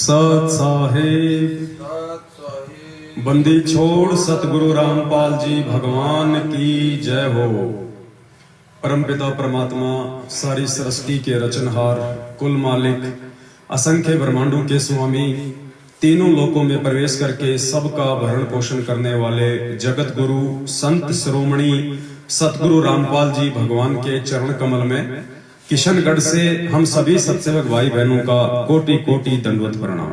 सत साहिब बंदी छोड़ सतगुरु रामपाल जी भगवान की जय हो। परमपिता परमात्मा सारी सृष्टि के रचनहार, कुल मालिक, असंख्य ब्रह्मांडों के स्वामी, तीनों लोकों में प्रवेश करके सबका भरण पोषण करने वाले जगत गुरु संत शिरोमणि सतगुरु रामपाल जी भगवान के चरण कमल में किशनगढ़ से हम सभी सत्सेवक भाई बहनों का कोटि कोटि दंडवत प्रणाम।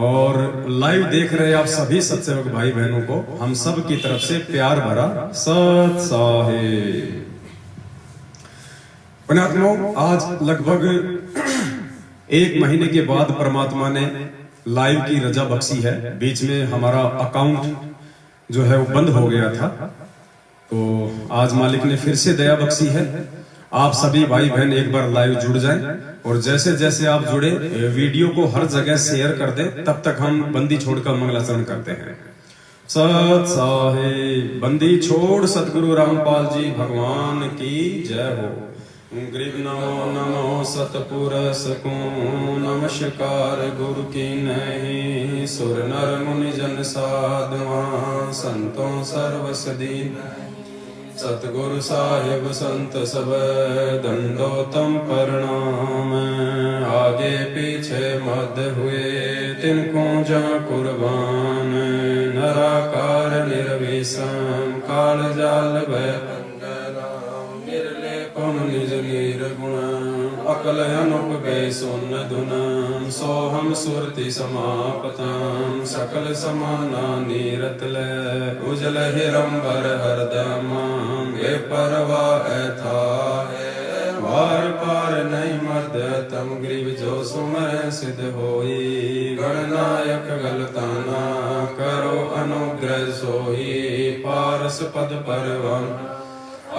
और लाइव देख रहे आप सभी सत्सेवक भाई बहनों को हम सब की तरफ से प्यार भरा सत साहिब। पुण्यात्माओं, आज लगभग 1 महीने के बाद परमात्मा ने लाइव की रजा बख्शी है। बीच में हमारा अकाउंट जो है वो बंद हो गया था, तो आज मालिक ने फिर से दया बख्शी है। आप सभी भाई बहन एक बार लाइव जुड़ जाएं और जैसे जैसे आप जुड़े वीडियो को हर जगह शेयर कर दें, तब तक हम बंदी छोड़ का मंगलाचरण करते हैं। सत साहिब बंदी छोड़ सतगुरु रामपाल जी भगवान की जय हो। गरीब नमो नमो सतपुरस को नमस्कार गुरु की नहीं। सुर नर मुनि जन साधुआ संतों सर्वस दीन। सतगुरु साहिब संत सब दंडोतम प्रणाम। आगे पीछे मध्य हुए तिनको जा कुर्बान। नराकार निर्विषम काल जाल भय निज निर्गुण। अकल अनुपे सुन धुन सोहम सुरति समापतम। सकल समाना नीरतल उजल हिरंबर हरदम। ये परवाह था वार पार नहीं मध्य तम। ग्रीव जो सुमर सिद्ध होई गणनायक गलताना। करो अनुग्रह सोही पारस पद परवन।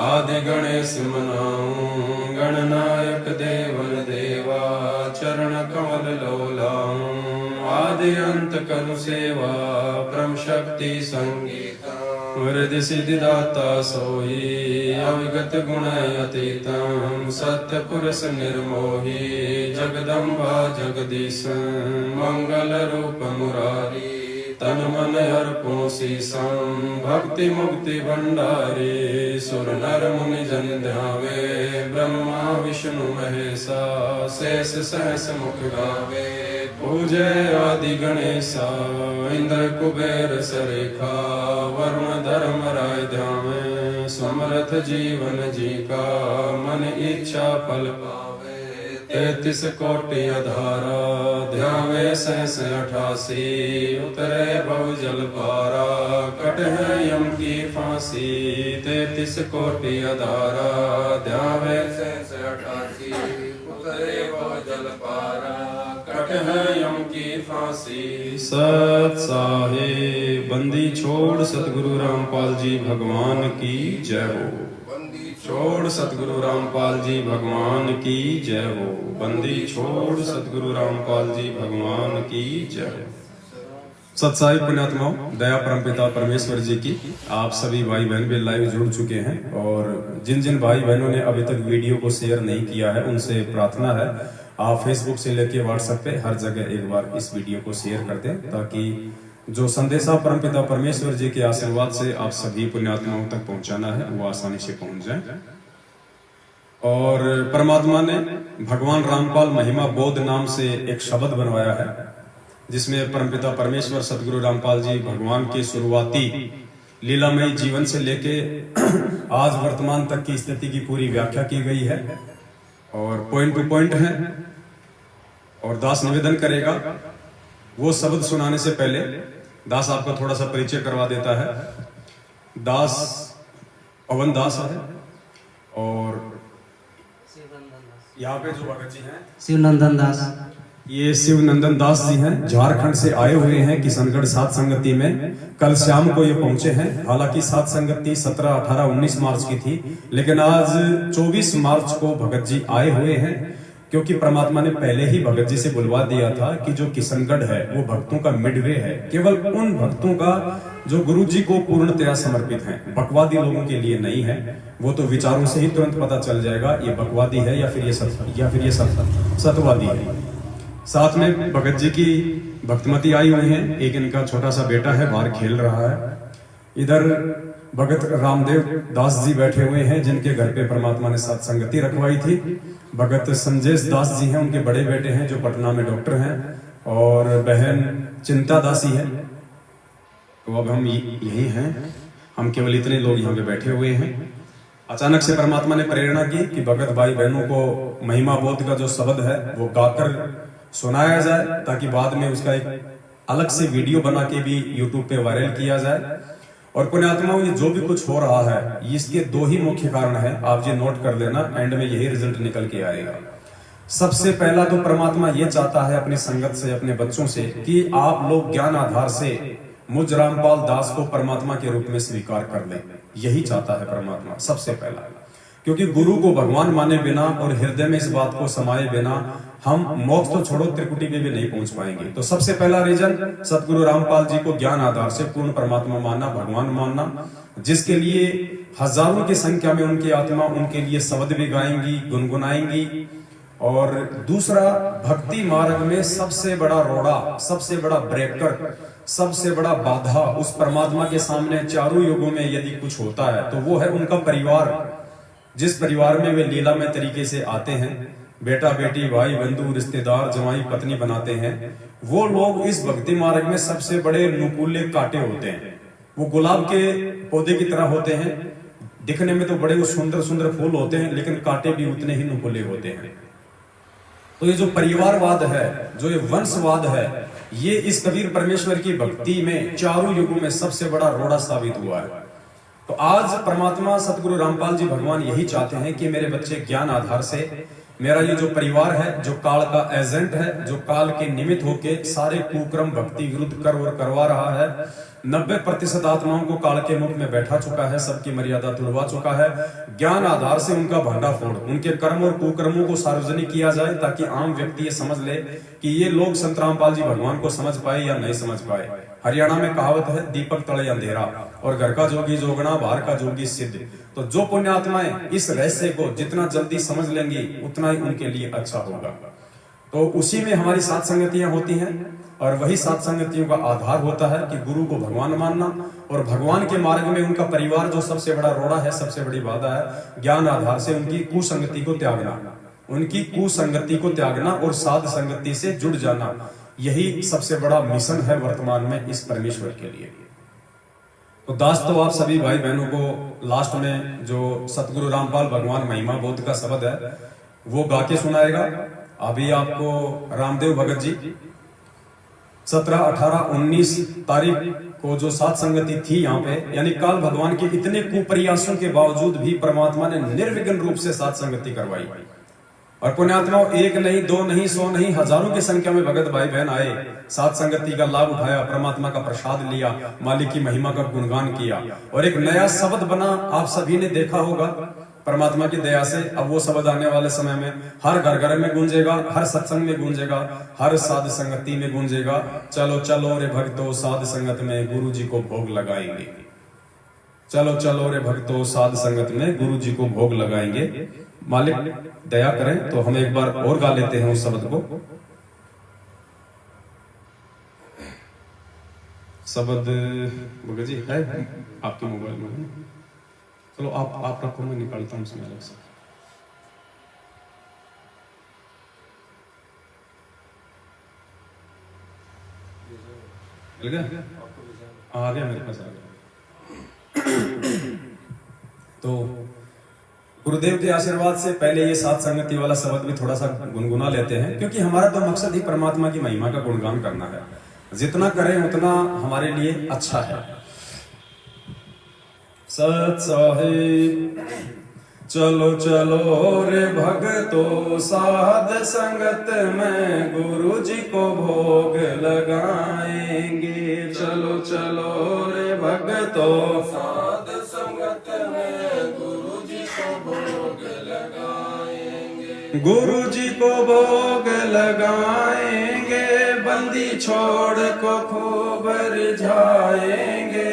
आदि गणेश मनाऊं गणनायक देवन देवा। चरण कमल लोलाऊं आदि अंत कनु सेवा। ब्रह्म शक्ति संगीता हृदय सिद्धिदाता सोई। अविगत गुण अतीतम सत्य पुरुष निर्मोही। जगदम्बा जगदीश मंगल रूप मुरारी। तन मन अर्पो शीशम भक्ति मुक्ति भंडारी। सुर नर मुनि जन ध्यावे ब्रह्मा विष्णु महेशा। शेष सहस मुख गावे पूजे आदि गणेशा। इंद्र कुबेर सरेखा वरुण धर्म राय ध्यावे। समर्थ जीवन जी का मन इच्छा फल पावे। 33 कोटि अधारा ध्यावे सहस 88। उतरे बहु जल पारा कट है यम की फांसी। 33 कोटि अधारा ध्यावे सहस 88। उतरे बहु जल पारा कट है यम की फांसी। सत साहिब बंदी छोड़ सतगुरु रामपाल जी भगवान की जय हो। छोड़ सतगुरु रामपाल जी भगवान की जय हो। बंदी छोड़ सतगुरु रामपाल जी भगवान की जय हो। सत्साई पुण्यात्माओं, दया परमपिता परमेश्वर जी की आप सभी भाई बहन भी लाइव जुड़ चुके हैं। और जिन जिन भाई बहनों ने अभी तक वीडियो को शेयर नहीं किया है, उनसे प्रार्थना है आप फेसबुक से लेके व्हाट्सएप पे हर जगह एक बार इस वीडियो को शेयर कर दें, ताकि जो संदेशा परमपिता परमेश्वर जी के आशीर्वाद से आप सभी पुण्यात्माओं तक पहुंचाना है वो आसानी से पहुंच जाए। और परमात्मा ने भगवान रामपाल महिमा बोध नाम से एक शब्द बनवाया है, जिसमें परमपिता परमेश्वर सतगुरु रामपाल जी भगवान के शुरुआती लीलामयी जीवन से लेके आज वर्तमान तक की स्थिति की पूरी व्याख्या की गई है और पॉइंट टू पॉइंट है। और दास निवेदन करेगा, वो शब्द सुनाने से पहले दास आपका थोड़ा सा परिचय करवा देता है। दास पवन दास है और यहाँ पे जो भगत जी हैं शिवनंदन दास, ये शिवनंदन दास जी हैं। झारखंड से आए हुए हैं किशनगढ़ सात संगति में। कल शाम को ये पहुंचे हैं। हालांकि सात संगति 17, 18, 19 मार्च की थी, लेकिन आज 24 मार्च को भगत जी आए हुए हैं, क्योंकि परमात्मा ने पहले ही भगत जी से बुलवा दिया था कि जो किशनगढ़ है वो भक्तों का मिडवे है, केवल उन भक्तों का जो गुरु जी को पूर्णतया समर्पित हैं, बकवादी लोगों के लिए नहीं है। वो तो विचारों से ही तुरंत पता चल जाएगा ये बकवादी है या फिर ये सतवादी है। साथ में भगत जी की भक्तमती आई हुई हैं, एक इनका छोटा सा बेटा है बाहर खेल रहा है। इधर भगत रामदेव दास जी बैठे हुए हैं जिनके घर पे परमात्मा ने सत्संगति रखवाई थी। भगत संजेश दास जी हैं, उनके बड़े बेटे हैं जो पटना में डॉक्टर हैं, और बहन चिंता दासी है। तो अब हम यही हैं, हम केवल इतने लोग यहाँ पे बैठे हुए हैं। अचानक से परमात्मा ने प्रेरणा की कि भगत भाई बहनों को महिमा बोध का जो शब्द है वो गाकर सुनाया जाए, ताकि बाद में उसका एक अलग से वीडियो बना के भी यूट्यूब पे वायरल किया जाए। और पुण्यात्माओं, ये जो भी कुछ हो रहा है इसके दो ही मुख्य कारण है, आप ये नोट कर लेना, एंड में यही रिजल्ट निकल के आएगा। सबसे पहला तो परमात्मा ये चाहता है अपनी संगत से, अपने बच्चों से, कि आप लोग ज्ञान आधार से मुझ रामपाल दास को परमात्मा के रूप में स्वीकार कर लें। यही चाहता है परमात्मा सबसे पहला, क्योंकि गुरु को भगवान माने बिना और हृदय में इस बात को समाये बिना हम मोक्ष तो छोड़ो त्रिकुटी में भी नहीं पहुंच पाएंगे। तो सबसे पहला रीजन सतगुरु रामपाल जी को ज्ञान आधार से पूर्ण परमात्मा मानना, भगवान मानना, जिसके लिए हजारों की संख्या में उनकी आत्मा उनके लिए शब्द भी गाएंगी, गुनगुनाएंगी। और दूसरा, भक्ति मार्ग में सबसे बड़ा रोड़ा, सबसे बड़ा ब्रेकर, सबसे बड़ा बाधा उस परमात्मा के सामने चारों युगों में यदि कुछ होता है तो वो है उनका परिवार। जिस परिवार में वे लीलामय तरीके से आते हैं, बेटा बेटी भाई बंधु रिश्तेदार जवाई पत्नी बनाते हैं, वो लोग इस भक्ति मार्ग में सबसे बड़े नुकीले कांटे होते हैं। वो गुलाब के पौधे की तरह होते हैं, दिखने में तो बड़े वो सुंदर सुंदर फूल होते हैं, लेकिन कांटे भी उतने ही नुकीले होते हैं। तो ये जो परिवारवाद है, जो ये वंशवाद है, ये इस कबीर परमेश्वर की भक्ति में चारों युगों में सबसे बड़ा रोड़ा साबित हुआ है। तो आज परमात्मा सतगुरु रामपाल जी भगवान यही चाहते हैं कि मेरे बच्चे ज्ञान आधार से, मेरा ये जो परिवार है, जो काल का एजेंट है, जो काल के निमित्त होके सारे कुक्रम भक्ति विरुद्ध कर और करवा रहा है, 90% आत्माओं को काल के मुख में बैठा चुका है, सबकी मर्यादा तुड़वा चुका है। ज्ञान आधार से उनका भंडाफोड़, उनके कर्म और कुकर्मों को सार्वजनिक किया जाए, ताकि आम व्यक्ति ये समझ ले कि ये लोग संत रामपाल जी भगवान को समझ पाए या नहीं समझ पाए। हरियाणा में कहावत है, दीपक तले अंधेरा, और घर का जोगी जोगना, बाहर का जोगी सिद्ध। तो जो पुण्यात्माएं इस रहस्य को जितना जल्दी समझ लेंगी उतना ही उनके लिए अच्छा होगा। तो उसी में हमारी सात संगतियां होती हैं, और वही सात संगतियों का आधार होता है कि गुरु को भगवान मानना, और भगवान के मार्ग में उनका परिवार जो सबसे बड़ा रोड़ा है, सबसे बड़ी बाधा है, ज्ञान आधार से उनकी कुसंगति को त्यागना, उनकी कुसंगति को त्यागना और साध संगति से जुड़ जाना। यही सबसे बड़ा मिशन है वर्तमान में इस परमेश्वर के लिए। तो दास तो आप सभी भाई बहनों को लास्ट में जो सतगुरु रामपाल भगवान महिमा बोध का शब्द है वो गा के सुनाएगा। अभी आपको रामदेव भगत जी 17, 18, 19 तारीख को जो सात संगति थी यहाँ पे, यानी काल भगवान के इतने कुप्रयासों के बावजूद भी परमात्मा ने निर्विघ्न रूप से सात संगति करवाई। और पुण्यात्माओं, एक नहीं, दो नहीं, 100 नहीं, हजारों की संख्या में भगत भाई बहन आए, सात संगति का लाभ उठाया, परमात्मा का प्रसाद लिया, मालिक की महिमा का गुणगान किया, और एक नया शब्द बना। आप सभी ने देखा होगा परमात्मा की दया से, अब वो शब्द आने वाले समय में हर घर घर में गूंजेगा, हर सत्संग में गूंजेगा, हर साध संगति में गूंजेगा। चलो चलो रे भक्तों साध संगत में गुरु जी को भोग लगाएंगे। चलो चलो रे भक्तों साध संगत में गुरु जी को भोग लगाएंगे। मालिक दया करें तो हम एक बार और गा लेते हैं उस शब्द को। शब्द भगत जी है आपके मोबाइल में? चलो आप रखो, मैं निकालता हूँ उसमें अलग से। मिल गया? आ गया, मेरे पास आ गया। तो गुरुदेव के आशीर्वाद से पहले ये सात संगति वाला शब्द भी थोड़ा सा गुनगुना लेते हैं, क्योंकि हमारा तो मकसद ही परमात्मा की महिमा का गुणगान करना है। जितना करें उतना हमारे लिए अच्छा है। सत साहिब चलो चलो रे भगतो साध संगत में गुरु जी को भोग लगाएंगे। चलो चलो रे भगतो साध संगत में गुरु जी को भोग लगाएंगे। गुरु जी को भोग लगाएंगे, बंदी छोड़ को खूब रिझाएंगे।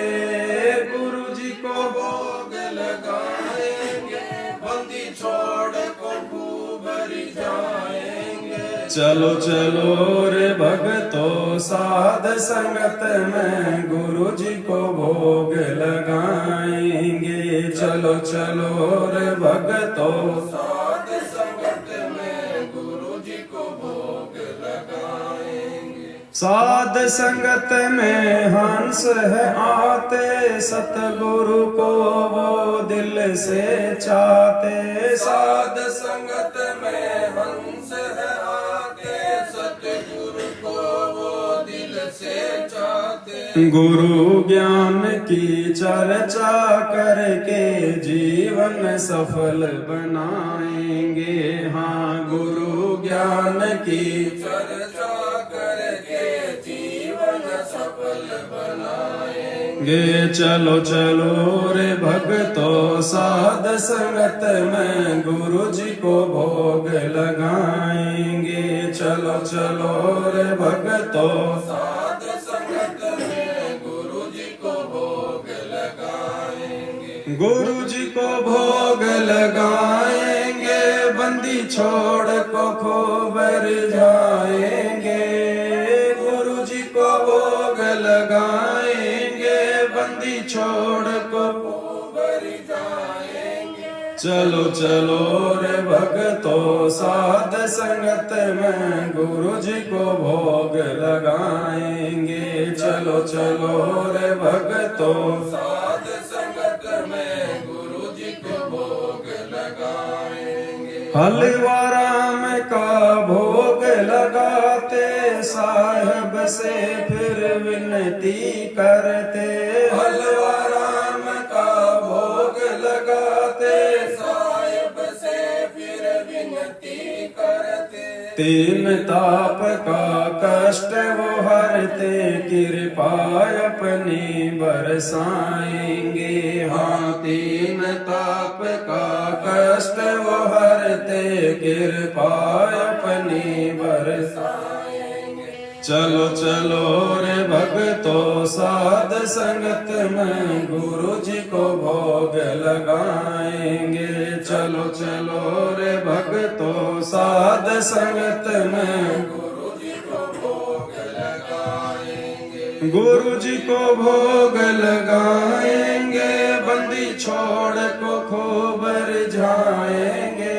गुरु जी को भोग लगाएंगे, बंदी छोड़ को खूब रिझाएंगे। चलो चलो रे भगतो साध संगत में गुरु जी को भोग लगाएंगे। चलो चलो रे भगतो साध संगत में गुरु जी को भोग लगाएंगे। साध संगत में हंस है आते, सतगुरु को वो दिल से चाहते। साध संगत में हंस है आते, सतगुरु को वो दिल से चाहते। गुरु ज्ञान की चर्चा करके जीवन सफल बनाएंगे। हाँ, गुरु ज्ञान की चर्चा करके जीवन सफल बनाएंगे। चलो चलो रे भगतो साध संगत में गुरु जी को भोग लगाएंगे। चलो चलो रे भगतो साध संगत में गुरु जी को भोग लगाएंगे। गुरु जी को भोग लगाएंगे, बंदी छोड़ को खूब रिझाएंगे। गुरु जी को भोग लगाएंगे, बंदी छोड़ को खूब रिझाएंगे। चलो चलो रे भगतो साध संगत में गुरु जी को भोग लगाएंगे। चलो चलो रे भगतो साध संगत में गुरु जी को भोग लगाएंगे। हलवा राम का भोग लगाते, साहिब से फिर विनती करते। हलवा राम का भोग लगाते, साहिब से फिर विनती करते। तीन ताप का कष्ट वो हरते, कृपा अपनी बरसाएंगे। हाँ, तीन ताप का कष्ट वो हरते, कृपा अपनी बरसाएंगे। चलो चलो रे भगतो साध संगत में गुरु जी को भोग लगाएंगे। चलो चलो रे भगतो साध संगत में गुरु जी को भोग लगाएंगे। गुरु जी को भोग लगाएंगे, बंदी छोड़ को खूब रिझाएंगे।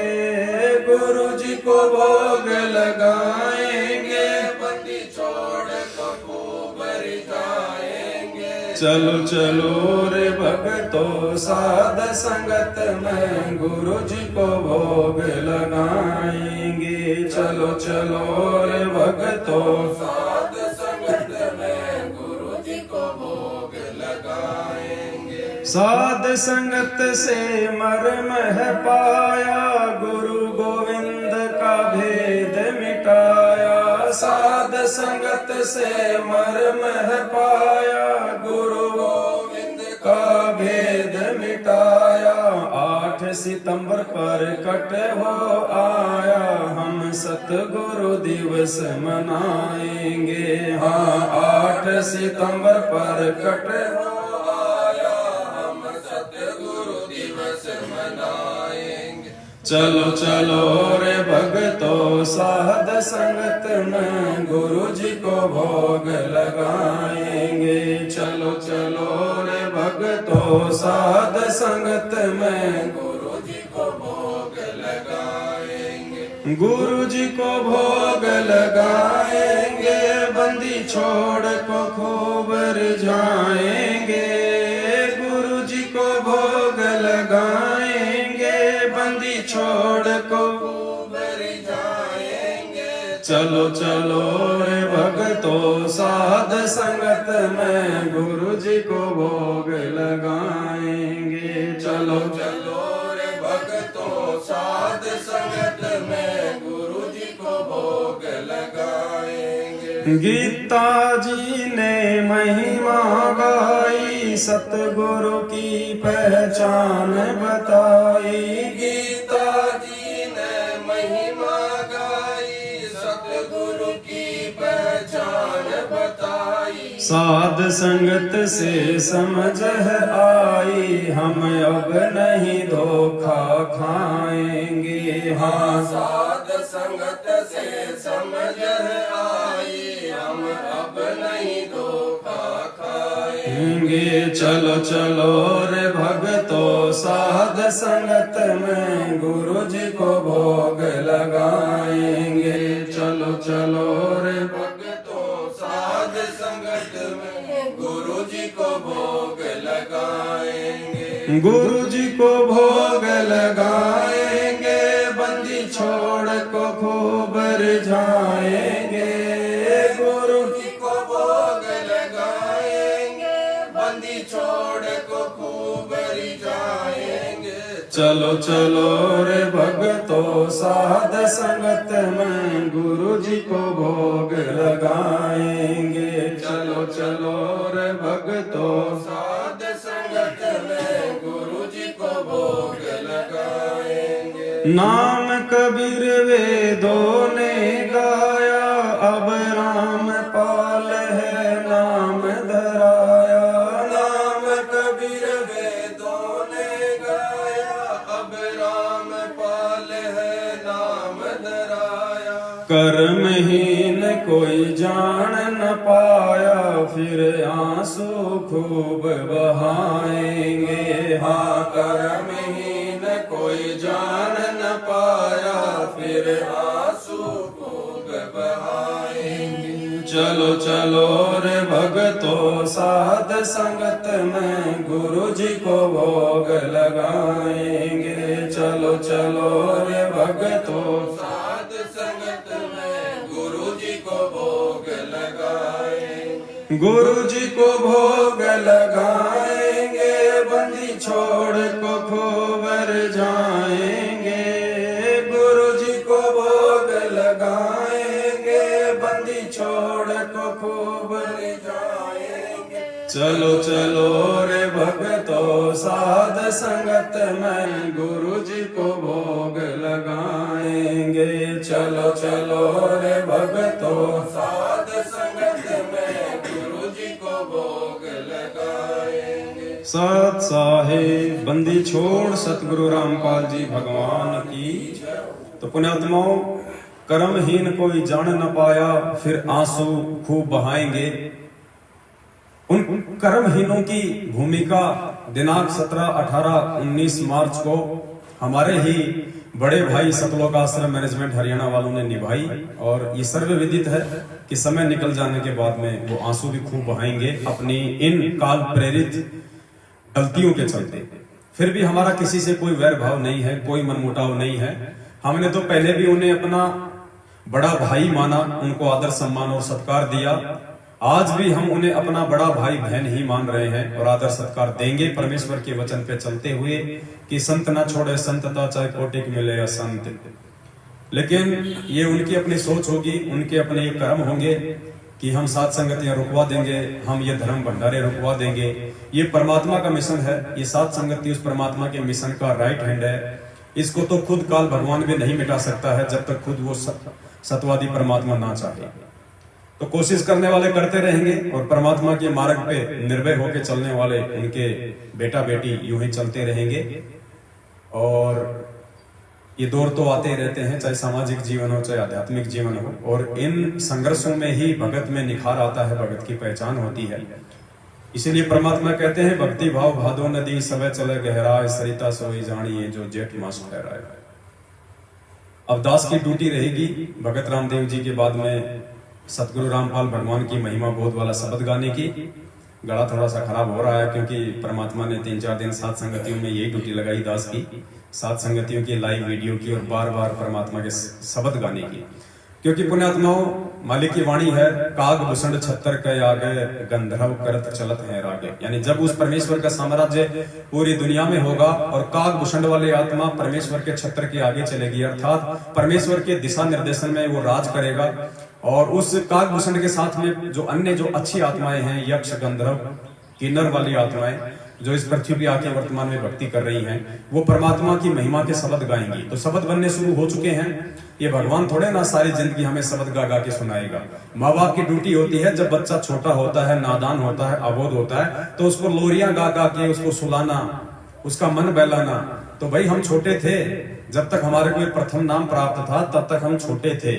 गुरु जी को भोग लगाएंगे, बंदी छोड़ को खूब रिझाएंगे। चलो चलो रे भगतो साध संगत में गुरु जी को भोग लगाएंगे। चलो चलो रे भगतो साध संगत में गुरु जी को भोग लगाएंगे। साध संगत से मर्म है पाया, गुरु गोविंद का भेद मिटाया। साध संगत से मर्म है पाया, गुरु गोविंद का भेद मिटाया। 8 सितंबर पर कट हो आया, हम सतगुरु दिवस मनाएंगे। हाँ, 8 सितंबर पर कट हो आया, हम सतगुरु दिवस मनाएंगे। चलो चलो रे भगतो साध संगत में गुरु जी को भोग लगाएंगे। चलो चलो रे भगतो साध संगत में गुरु जी को भोग लगाएंगे। गुरु जी को भोग लगाएंगे, बंदी छोड़ को खूब रिझाएंगे। गुरु जी को भोग लगाएंगे, बंदी छोड़ को खूब रिझाएंगे। चलो चलो रे भगतो साध संगत में गुरु जी को भोग लगाएंगे। चलो चलो रे भगतो साध संगत में गुरु जी को भोग लगाएंगे। गीता जी ने महिमा गाई, सतगुरु की पहचान बताई। गीता जी ने महिमा गाई, सतगुरु की पहचान बताई। साध संगत से समझ है आई, हम अब नहीं धोखा खाएंगे। हाँ, साध संगत से समझ है आई, हम अब नहीं धोखा खाएंगे। चलो चलो रे भगतो साध संगत में गुरु जी को भोग लगाएंगे। चलो चलो रे भगतो साध संगत में गुरु जी को भोग लगाएंगे। गुरु जी को भोग लगाएंगे, बंदी छोड़ को खूब रिझाएंगे। गुरु जी को भोग लगाएंगे, बंदी छोड़ को खूब रिझाएंगे। चलो चलो रे भगतो साध संगत में गुरु जी को भोग लगाएंगे। चलो चलो रे भगतो साध संगत में गुरु जी को भोग लगाएंगे। नाम कबीर वेदों ने गाया, अब राम पाल है नाम धराया। नाम कबीर वेदों ने गाया, अब राम पाल है नाम धराया। कर्महीन कोई जान न पाया, फिर आंसू खूब बहाएंगे। हाँ, कर्महीन कोई जान न पाया, फिर आंसू खूब बहाएंगे। चलो चलो रे भगतो साध संगत में गुरु जी को भोग लगाएंगे। चलो चलो रे भगतो साध संगत में गुरु जी को भोग लगाएंगे। गुरु जी को भोग लगाएंगे, बंदी छोड़ को खूब रिझाएंगे। गुरु जी को भोग लगाएंगे, बंदी छोड़ को खूब रिझाएंगे। चलो चलो रे भगतो साध संगत में गुरु जी को भोग लगाएंगे। चलो चलो रे भगतो साध संगत में गुरु जी को भोग लगाएंगे। सत साहेब बंदी छोड़ सतगुरु रामपाल जी भगवान की। तो पुण्यात्माओं, कर्महीन कोई जान न पाया, फिर आंसू खूब बहाएंगे। उन कर्महीनों की भूमिका दिनांक 17, 18, 19 मार्च को हमारे ही बड़े भाई सतलोक आश्रम मैनेजमेंट हरियाणा वालों ने निभाई। और ये सर्वविदित है कि समय निकल जाने के बाद में वो आंसू भी खूब बहाएंगे अपनी इन काल प्रेरित गलतियों के चलते। फिर भी हमारा किसी से कोई वैर भाव नहीं है, कोई मनमुटाव नहीं है। हमने तो पहले भी उन्हें अपना बड़ा भाई माना, उनको आदर सम्मान और सत्कार दिया। आज भी हम उन्हें अपना बड़ा भाई बहन ही मान रहे हैं और आदर सत्कार देंगे परमेश्वर के वचन पे चलते हुए कि संत ना छोड़े संतता, चाहे कोटिक मिले या संत। लेकिन ये उनकी अपनी सोच होगी, उनके अपने ये कर्म होंगे कि हम साथ संगतियां रुकवा देंगे, हम ये धर्म भंडारे रुकवा देंगे। ये परमात्मा का मिशन है, ये साथ संगति उस परमात्मा के मिशन का राइट हैंड है। इसको तो खुद काल भगवान भी नहीं मिटा सकता है जब तक खुद वो सतवादी परमात्मा ना चाहे। तो कोशिश करने वाले करते रहेंगे और परमात्मा के मार्ग पे निर्भय होकर चलने वाले उनके बेटा बेटी यूं ही चलते रहेंगे। और ये दौर तो आते ही रहते हैं, चाहे सामाजिक जीवन हो चाहे आध्यात्मिक जीवन हो। और इन संघर्षों में ही भगत में निखार आता है, भगत की पहचान होती है। इसीलिए परमात्मा कहते हैं भक्ति भाव भादो नदी सब चले गहराए, सरिता सोई जानिए जो जेठ मास ठहराए। अब दास की ड्यूटी रहेगी भगत रामदेव जी के बाद में सतगुरु रामपाल भगवान की महिमा बोध वाला शब्द गाने की। गला थोड़ा सा खराब हो रहा है क्योंकि परमात्मा ने 3-4 दिन सात संगतियों में यही ड्यूटी लगाई दास की, सात संगतियों की लाइव वीडियो की और बार बार परमात्मा के शब्द गाने की। क्योंकि पुण्यात्माओं, मालिक की वाणी है, काग भूषण छत्तर के आगे गंधर्व करत चलत है रागे। यानी जब उस परमेश्वर का साम्राज्य पूरी दुनिया में होगा और काग भूषण वाले आत्मा परमेश्वर के छत्र के आगे चलेगी, अर्थात परमेश्वर के दिशा निर्देशन में वो राज करेगा। और उस कागभूषण के साथ में जो अन्य जो अच्छी आत्माएं हैं, यक्ष गंधर्व किन्नर वाली आत्माएं जो इस पृथ्वी पे आके वर्तमान में भक्ति कर रही हैं, वो परमात्मा की महिमा के शब्द गाएंगी। तो शब्द बनने शुरू हो चुके हैं। ये भगवान थोड़े ना सारी जिंदगी हमें शब्द गा गा के सुनाएगा। माँ बाप की ड्यूटी होती है, जब बच्चा छोटा होता है, नादान होता है, अबोध होता है, तो उसको लोरियां गा गा के उसको सुलाना, उसका मन बहलाना। तो भाई हम छोटे थे, जब तक हमारे को ये प्रथम नाम प्राप्त था तब तक हम छोटे थे।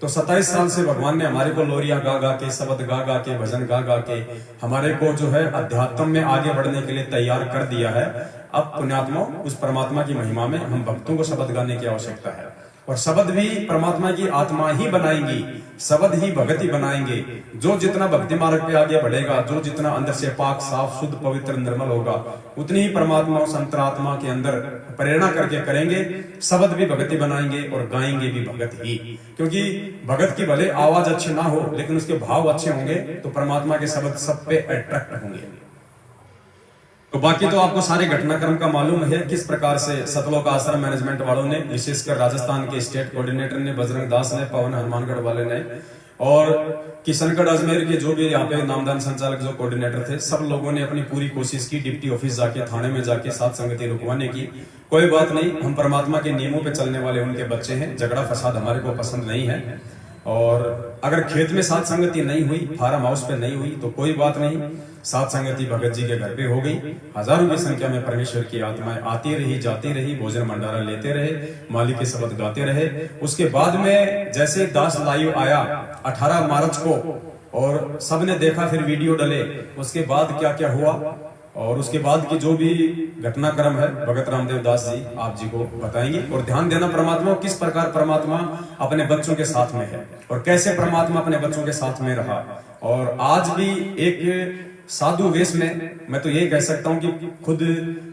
तो 27 साल से भगवान ने हमारे को लोरिया गा गा के, शब्द गा गा के, भजन गा गा के हमारे को जो है अध्यात्म में आगे बढ़ने के लिए तैयार कर दिया है। अब पुण्यात्मा, उस परमात्मा की महिमा में हम भक्तों को शब्द गाने की आवश्यकता है, और शब्द भी परमात्मा की आत्मा ही बनाएंगी, शब्द ही भगत ही बनाएंगे। जो जितना भक्ति मार्ग पे आगे बढ़ेगा, जो जितना अंदर से पाक साफ शुद्ध पवित्र निर्मल होगा, उतनी ही परमात्मा उस अंतरात्मा के अंदर प्रेरणा करके करेंगे। शब्द भी भगत ही बनाएंगे और गाएंगे भी भगत ही, क्योंकि भगत की भले आवाज अच्छी ना हो लेकिन उसके भाव अच्छे होंगे तो परमात्मा के शब्द सब पे अट्रैक्ट होंगे। तो बाकी तो आपको सारे घटनाक्रम का मालूम है किस प्रकार से सतलोक आश्रम मैनेजमेंट वालों ने, विशेषकर राजस्थान के स्टेट कोऑर्डिनेटर ने, बजरंग दास ने, पवन हनुमानगढ़ वाले ने, और किशनगढ़ अजमेर के जो भी यहाँ पे नामदान संचालक जो कोऑर्डिनेटर थे, सब लोगों ने अपनी पूरी कोशिश की डिप्टी ऑफिस जाके, थाने में जाके साथ संगति रुकवाने की। कोई बात नहीं, हम परमात्मा के नियमों पे चलने वाले उनके बच्चे हैं, झगड़ा फसाद हमारे को पसंद नहीं है। और अगर खेत में साथ संगति नहीं हुई, फार्म हाउस पे नहीं हुई, तो कोई बात नहीं, साथ संगति भगत जी के घर पे हो गई। हजारों की संख्या में परमेश्वर की आत्माएं आती रही, जाती रही, भोजन भंडारा लेते रहे, मालिक के शब्द गाते रहे। उसके बाद में जैसे दास लाइव आया 18 मार्च को, और सबने देखा, फिर वीडियो डले, उसके बाद क्या क्या हुआ और उसके बाद की जो भी घटनाक्रम है भगत रामदेव दास जी आप जी को बताएंगे। और ध्यान देना, परमात्मा किस प्रकार परमात्मा अपने बच्चों के साथ में है और कैसे परमात्मा अपने बच्चों के साथ में रहा। और आज भी एक साधु वेश में, मैं तो यही कह सकता हूँ कि खुद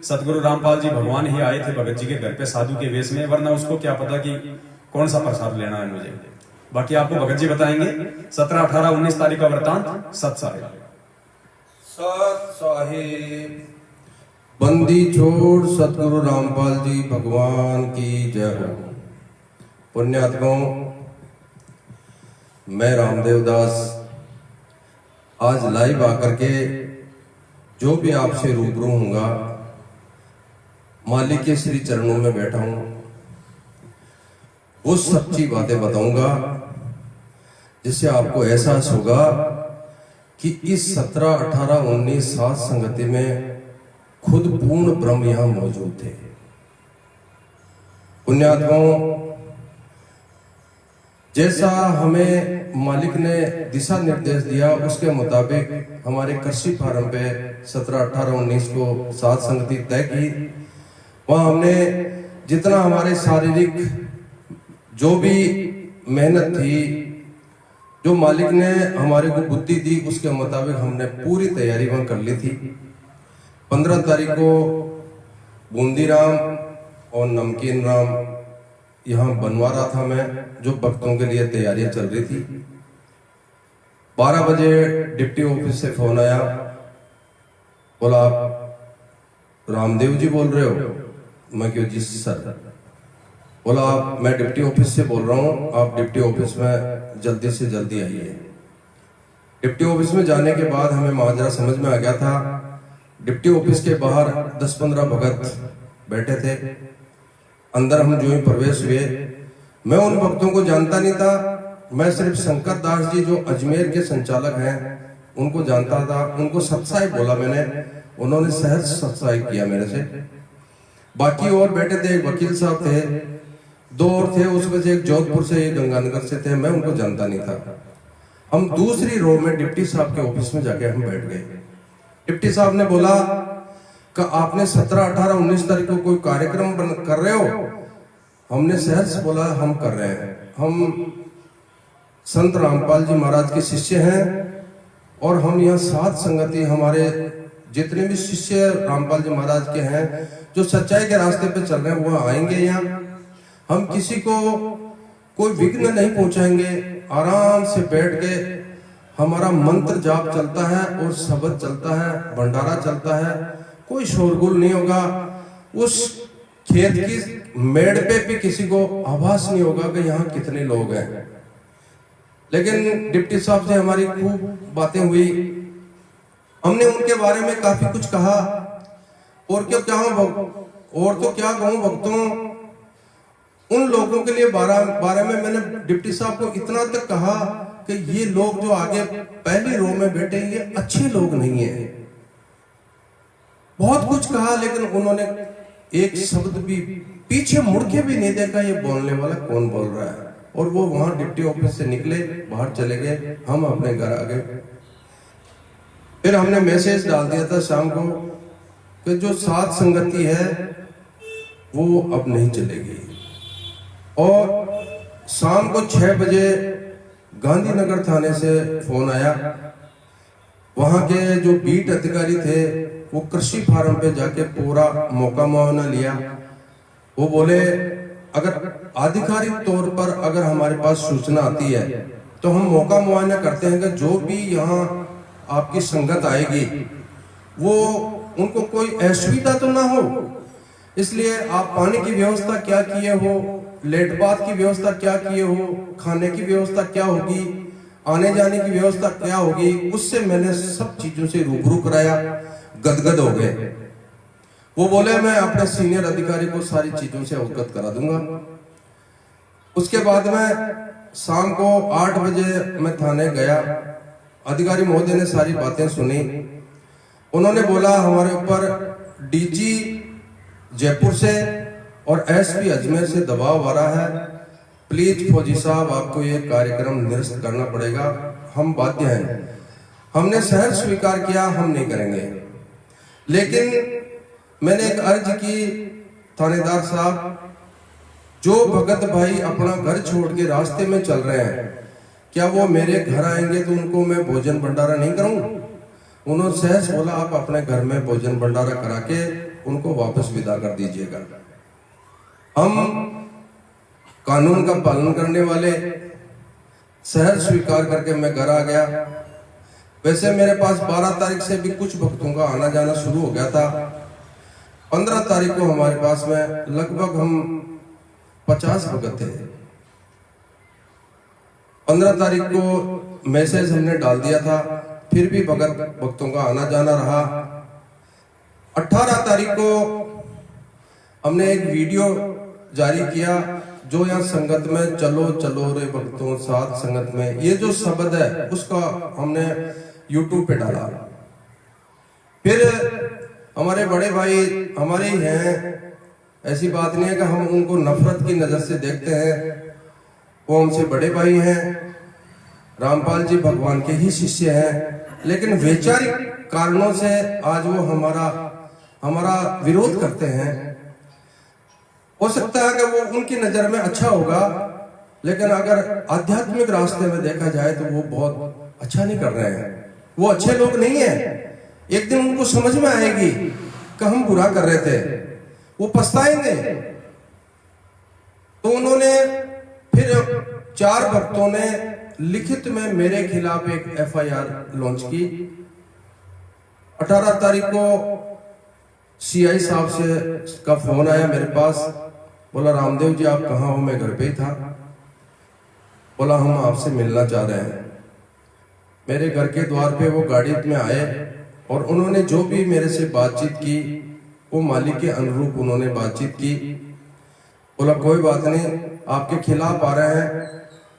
सतगुरु रामपाल जी भगवान ही आए थे भगत जी के घर पे साधु के वेश में, वरना उसको क्या पता कि कौन सा प्रसाद लेना है मुझे। बाकी आपको भगत जी बताएंगे 17, 18, 19 तारीख का वृतांत। सत साहिब, सत साहिब। बंदी छोड़ सतगुरु रामपाल जी भगवान की जय हो। पुण्यात्माओं, मैं रामदेव दास आज लाइव आकर के जो भी आपसे रूबरू हूंगा, मालिक के श्री चरणों में बैठा हूं, वो सच्ची बातें बताऊंगा जिससे आपको एहसास होगा कि इस 17, 18, 19 सात संगति में खुद पूर्ण ब्रह्म यहां मौजूद थे। पुण्यात्माओं, जैसा हमें मालिक ने दिशा निर्देश दिया उसके मुताबिक हमारे कृषि फार्म पे 17, 18, 19 को सात संगति तय की। वहां हमने जितना हमारे शारीरिक जो भी मेहनत थी, जो मालिक ने हमारे को बुद्धि दी, उसके मुताबिक हमने पूरी तैयारी वहां कर ली थी। 15 तारीख को बूंदी राम और नमकीन राम यहाँ बनवा रहा था मैं, जो भक्तों के लिए तैयारियां चल रही थी। 12 बजे डिप्टी ऑफिस से फोन आया, बोला आप रामदेव जी बोल रहे हो? मैं क्यों जी सर। बोला मैं डिप्टी ऑफिस से बोल रहा हूँ, आप डिप्टी ऑफिस में जल्दी से जल्दी आइए। डिप्टी ऑफिस में जाने के बाद हमें माजरा समझ में आ गया था। डिप्टी ऑफिस के बाहर 10-15 भगत बैठे थे। अंदर हम जो ही प्रवेश हुए, मैं उन भक्तों को जानता नहीं था। मैं सिर्फ शंकर दास जी जो अजमेर के संचालक हैं उनको जानता था। उनको सत्साई बोला मैंने, उन्होंने सहज सत्साई किया मेरे से। बाकी और बैठे थे, एक वकील साहब थे, 2 और थे, उसमें से एक जोधपुर से, एक गंगानगर से थे। मैं उनको जानता नहीं था। हम दूसरी रो में डिप्टी साहब के ऑफिस में जाके हम बैठ गए। डिप्टी साहब ने बोला कि आपने 17, 18, 19 तारीख को कोई कार्यक्रम कर रहे हो? हमने सहज बोला हम कर रहे हैं। हम संत रामपाल जी महाराज के शिष्य हैं और हम यहाँ सात संगति, हमारे जितने भी शिष्य रामपाल जी महाराज के हैं जो सच्चाई के रास्ते पे चल रहे हैं, वो आएंगे यहाँ। हम किसी को कोई विघ्न नहीं पहुंचाएंगे। आराम से बैठ के हमारा मंत्र जाप चलता है और शब्द चलता है, भंडारा चलता है, कोई शोरगुल नहीं होगा। उस खेत की मेड़ पे भी किसी को आभास नहीं होगा कि यहाँ कितने लोग हैं। लेकिन डिप्टी साहब से हमारी खूब बातें हुई। हमने उनके बारे में काफी कुछ कहा। और क्या कहूं भक्तों, उन लोगों के लिए बारे में मैंने डिप्टी साहब को इतना तक कहा कि ये लोग जो आगे पहली रो में बैठे, ये अच्छे लोग नहीं है। बहुत कुछ कहा, लेकिन उन्होंने एक शब्द भी पीछे मुड़ के भी नहीं देखा ये बोलने वाला कौन बोल रहा है। और वो वहां डिप्टी ऑफिस से निकले, बाहर चले गए, हम अपने घर आ गए। फिर हमने मैसेज डाल दिया था शाम को कि जो साथ संगति है वो अब नहीं चलेगी। और शाम को 6 बजे गांधीनगर थाने से फोन आया। वहां के जो बीट अधिकारी थे वो कृषि फार्म पे जाके पूरा मौका मुआवजा लिया। वो बोले अगर आधिकारिक तौर पर अगर हमारे पास सूचना आती है तो हम मौका मुआयना करते हैं कि जो भी यहाँ आपकी संगत आएगी वो उनको कोई असुविधा तो ना हो, इसलिए आप पानी की व्यवस्था क्या किए हो, लेट बात की व्यवस्था क्या किए हो, खाने की व्यवस्था क्या होगी, आने जाने की व्यवस्था क्या होगी। उससे मैंने सब चीजों से रूबरू कराया, गदगद हो गए। वो बोले मैं अपने सीनियर अधिकारी को सारी चीजों से अवगत करा दूंगा। उसके बाद में शाम को 8 बजे मैं थाने गया। अधिकारी महोदय ने सारी बातें सुनी। उन्होंने बोला हमारे ऊपर डीजी जयपुर से और एसपी अजमेर से दबाव आ रहा है, प्लीज फौजी साहब आपको ये कार्यक्रम निरस्त करना पड़ेगा, हम बाध्य हैं। हमने सहर्ष स्वीकार किया, हम नहीं करेंगे। लेकिन मैंने एक अर्ज की, थानेदार साहब जो भगत भाई अपना घर छोड़ के रास्ते में चल रहे हैं, क्या वो मेरे घर आएंगे तो उनको मैं भोजन भंडारा नहीं करूं? उन्होंने सहज बोला आप अपने घर में भोजन भंडारा करा के उनको वापस विदा कर दीजिएगा। हम कानून का पालन करने वाले, सहज स्वीकार करके मैं घर आ गया। वैसे मेरे पास 12 तारीख से भी कुछ भक्तों का आना जाना शुरू हो गया था। 15 तारीख को हमारे पास में लगभग हम 50 भगत थे। 15 तारीख को मैसेज हमने डाल दिया था, फिर भी भक्तों का आना जाना रहा। 18 तारीख को हमने एक वीडियो जारी किया, जो यहाँ संगत में चलो चलो रे भक्तों साथ संगत में, ये जो शब्द है उसका हमने YouTube पे डाला। फिर हमारे बड़े भाई हमारे ही हैं, ऐसी बात नहीं है कि हम उनको नफरत की नजर से देखते हैं, वो हमसे बड़े भाई हैं। रामपाल जी भगवान के ही शिष्य हैं, लेकिन वैचारिक कारणों से आज वो हमारा विरोध करते हैं। हो सकता है कि वो उनकी नजर में अच्छा होगा, लेकिन अगर आध्यात्मिक रास्ते में देखा जाए तो वो बहुत अच्छा नहीं कर रहे हैं। वो अच्छे लोग नहीं है। एक दिन उनको समझ में आएगी कि हम बुरा कर रहे थे, वो पछताएंगे। तो उन्होंने फिर 4 भक्तों ने लिखित में मेरे खिलाफ एक FIR लॉन्च की। 18 तारीख को CI साहब से का फोन आया मेरे पास, बोला रामदेव जी आप कहाँ हो? मैं घर पे ही था। बोला हम आपसे मिलना चाह रहे हैं। मेरे घर के द्वार पे वो गाड़ी में आए और उन्होंने जो भी मेरे से बातचीत की वो मालिक के अनुरूप उन्होंने बातचीत की। बोला कोई बात नहीं, आपके खिलाफ आ रहे हैं,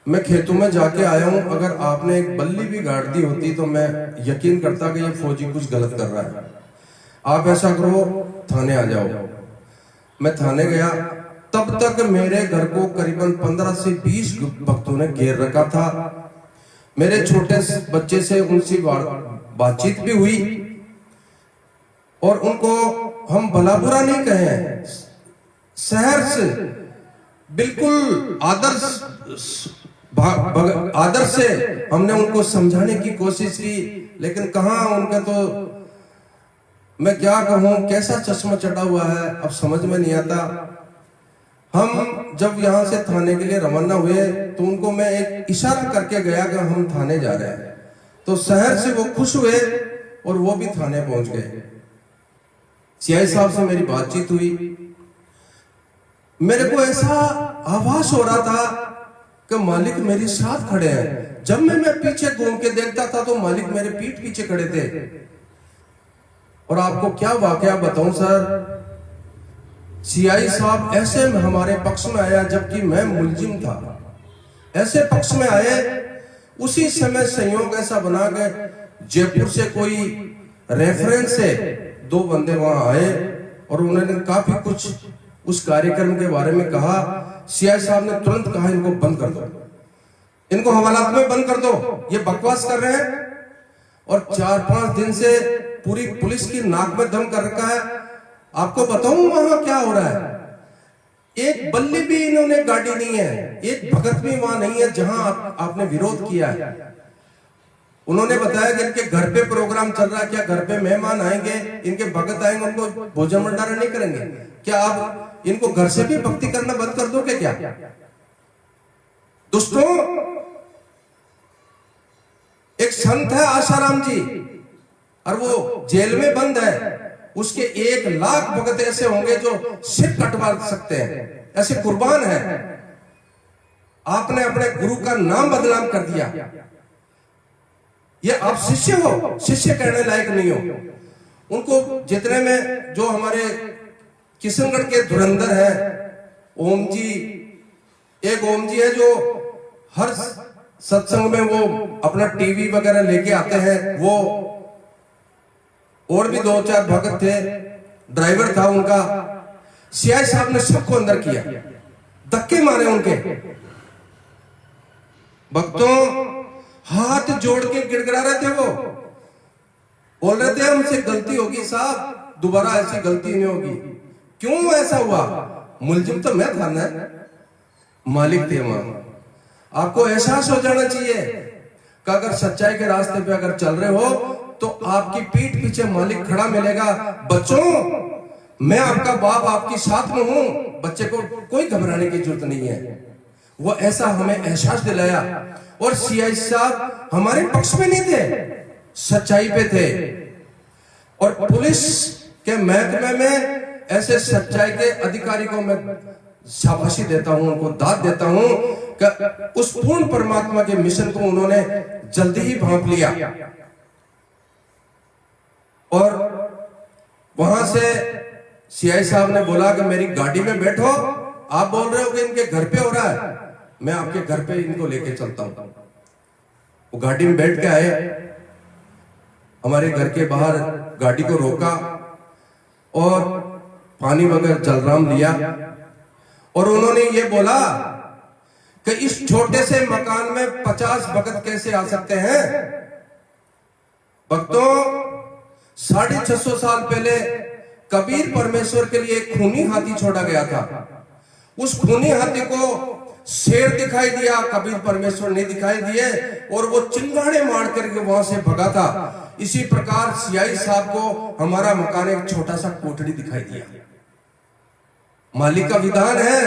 मैं खेतों में जाके आया हूं, अगर आपने एक बल्ली भी गाड़ दी होती तो मैं यकीन करता कि ये फौजी कुछ गलत कर रहा है। आप ऐसा करो थाने आ जाओ। मैं थाने गया, तब तक मेरे घर को करीबन 15 से 20 भक्तों ने घेर रखा था। मेरे छोटे बच्चे से उनसे बातचीत भी हुई और उनको हम भला बुरा नहीं कहे, शहर से बिल्कुल आदर से हमने उनको समझाने की कोशिश की, लेकिन कहाँ उनका तो मैं क्या कहूं कैसा चश्मा चढ़ा हुआ है, अब समझ में नहीं आता। हम जब यहाँ से थाने के लिए रवाना हुए तो उनको मैं एक इशारा करके गया कि हम थाने जा रहे हैं, तो शहर से वो खुश हुए और वो भी थाने पहुंच गए। CI साहब से मेरी बातचीत हुई। मेरे को ऐसा आभास हो रहा था कि मालिक मेरे साथ खड़े हैं। जब मैं पीछे घूम के देखता था तो मालिक मेरे पीठ पीछे खड़े थे। और आपको क्या वाकया बताऊं सर, CI साहब ऐसे में हमारे पक्ष में आया जबकि मैं मुलजिम था, ऐसे पक्ष में आए। उसी समय संयोग ऐसा बना के जयपुर से कोई रेफरेंस से दो बंदे वहां आए और उन्होंने काफी कुछ उस कार्यक्रम के बारे में कहा। सीआई साहब ने तुरंत कहा इनको बंद कर दो, इनको हवालात में बंद कर दो, ये बकवास कर रहे हैं। और 4-5 दिन से पूरी पुलिस की नाक में दम कर रखा है। आपको बताऊं वहां क्या हो रहा है, एक बल्ली भी इन्होंने गाड़ी नहीं है, एक भगत भी वहां नहीं है जहां आपने विरोध किया है। उन्होंने बताया कि इनके घर पे प्रोग्राम चल रहा है, क्या घर पे मेहमान आएंगे, इनके भगत आएंगे, उनको भोजन भंडारा नहीं करेंगे? क्या आप इनको घर से भी भक्ति करना बंद कर दोगे क्या? दोस्तों, एक संत है आशाराम जी और वो जेल में बंद है, उसके 1 लाख भगत ऐसे होंगे जो सिर कटवा सकते हैं, ऐसे कुर्बान है। आपने अपने गुरु का नाम बदनाम कर दिया, ये आप शिष्य हो, शिष्य कहने लायक नहीं हो। उनको जितने में जो हमारे किशनगढ़ के धुरंधर है ओम जी, एक ओम जी है जो हर सत्संग में वो अपना टीवी वगैरह लेके आते हैं, वो और भी 2-4 भगत थे, ड्राइवर था उनका। सीआई साहब ने सबको अंदर किया, धक्के मारे उनके। भक्तों हाथ जोड़ के गिड़गिड़ा रहे थे, वो बोल रहे थे हमसे गलती होगी साहब, दोबारा ऐसी गलती नहीं होगी। क्यों ऐसा हुआ? मुलजिम तो मैं था ना, मालिक थे वहां। आपको एहसास हो जाना चाहिए कि अगर सच्चाई के रास्ते पे अगर चल रहे हो तो आपकी पीठ पीछे मालिक खड़ा मिलेगा। बच्चों, मैं आपका बाप आपके साथ में हूं, बच्चे को कोई घबराने की जरूरत नहीं है। वो ऐसा हमें एहसास दिलाया। और सीआई साहब हमारे पक्ष में नहीं थे, सच्चाई पे थे। और पुलिस के महकमे में ऐसे सच्चाई के अधिकारी को मैं शाबाशी देता हूं, उनको दाद देता हूं कि उस पूर्ण परमात्मा के मिशन को उन्होंने जल्दी ही भांप लिया। और वहां से सीआई साहब ने बोला कि मेरी गाड़ी में बैठो, आप बोल रहे हो कि इनके घर पे हो रहा है, मैं आपके घर पे इनको लेके चलता हूं। वो गाड़ी में बैठ के आए, हमारे घर के बाहर गाड़ी को रोका और पानी वगैरह जलराम लिया। और उन्होंने ये बोला कि इस छोटे से मकान में 50 भगत कैसे आ सकते हैं? भक्तों, 650 साल पहले कबीर परमेश्वर के लिए एक खूनी हाथी छोड़ा गया था। उस खूनी हाथी को शेर दिखाई दिया, कबीर परमेश्वर ने दिखाई दिए और वो चिंगाड़े मार करके वहां से भगा था। इसी प्रकार सीआई साहब को हमारा मकान एक छोटा सा कोठड़ी दिखाई दिया। मालिक का विधान है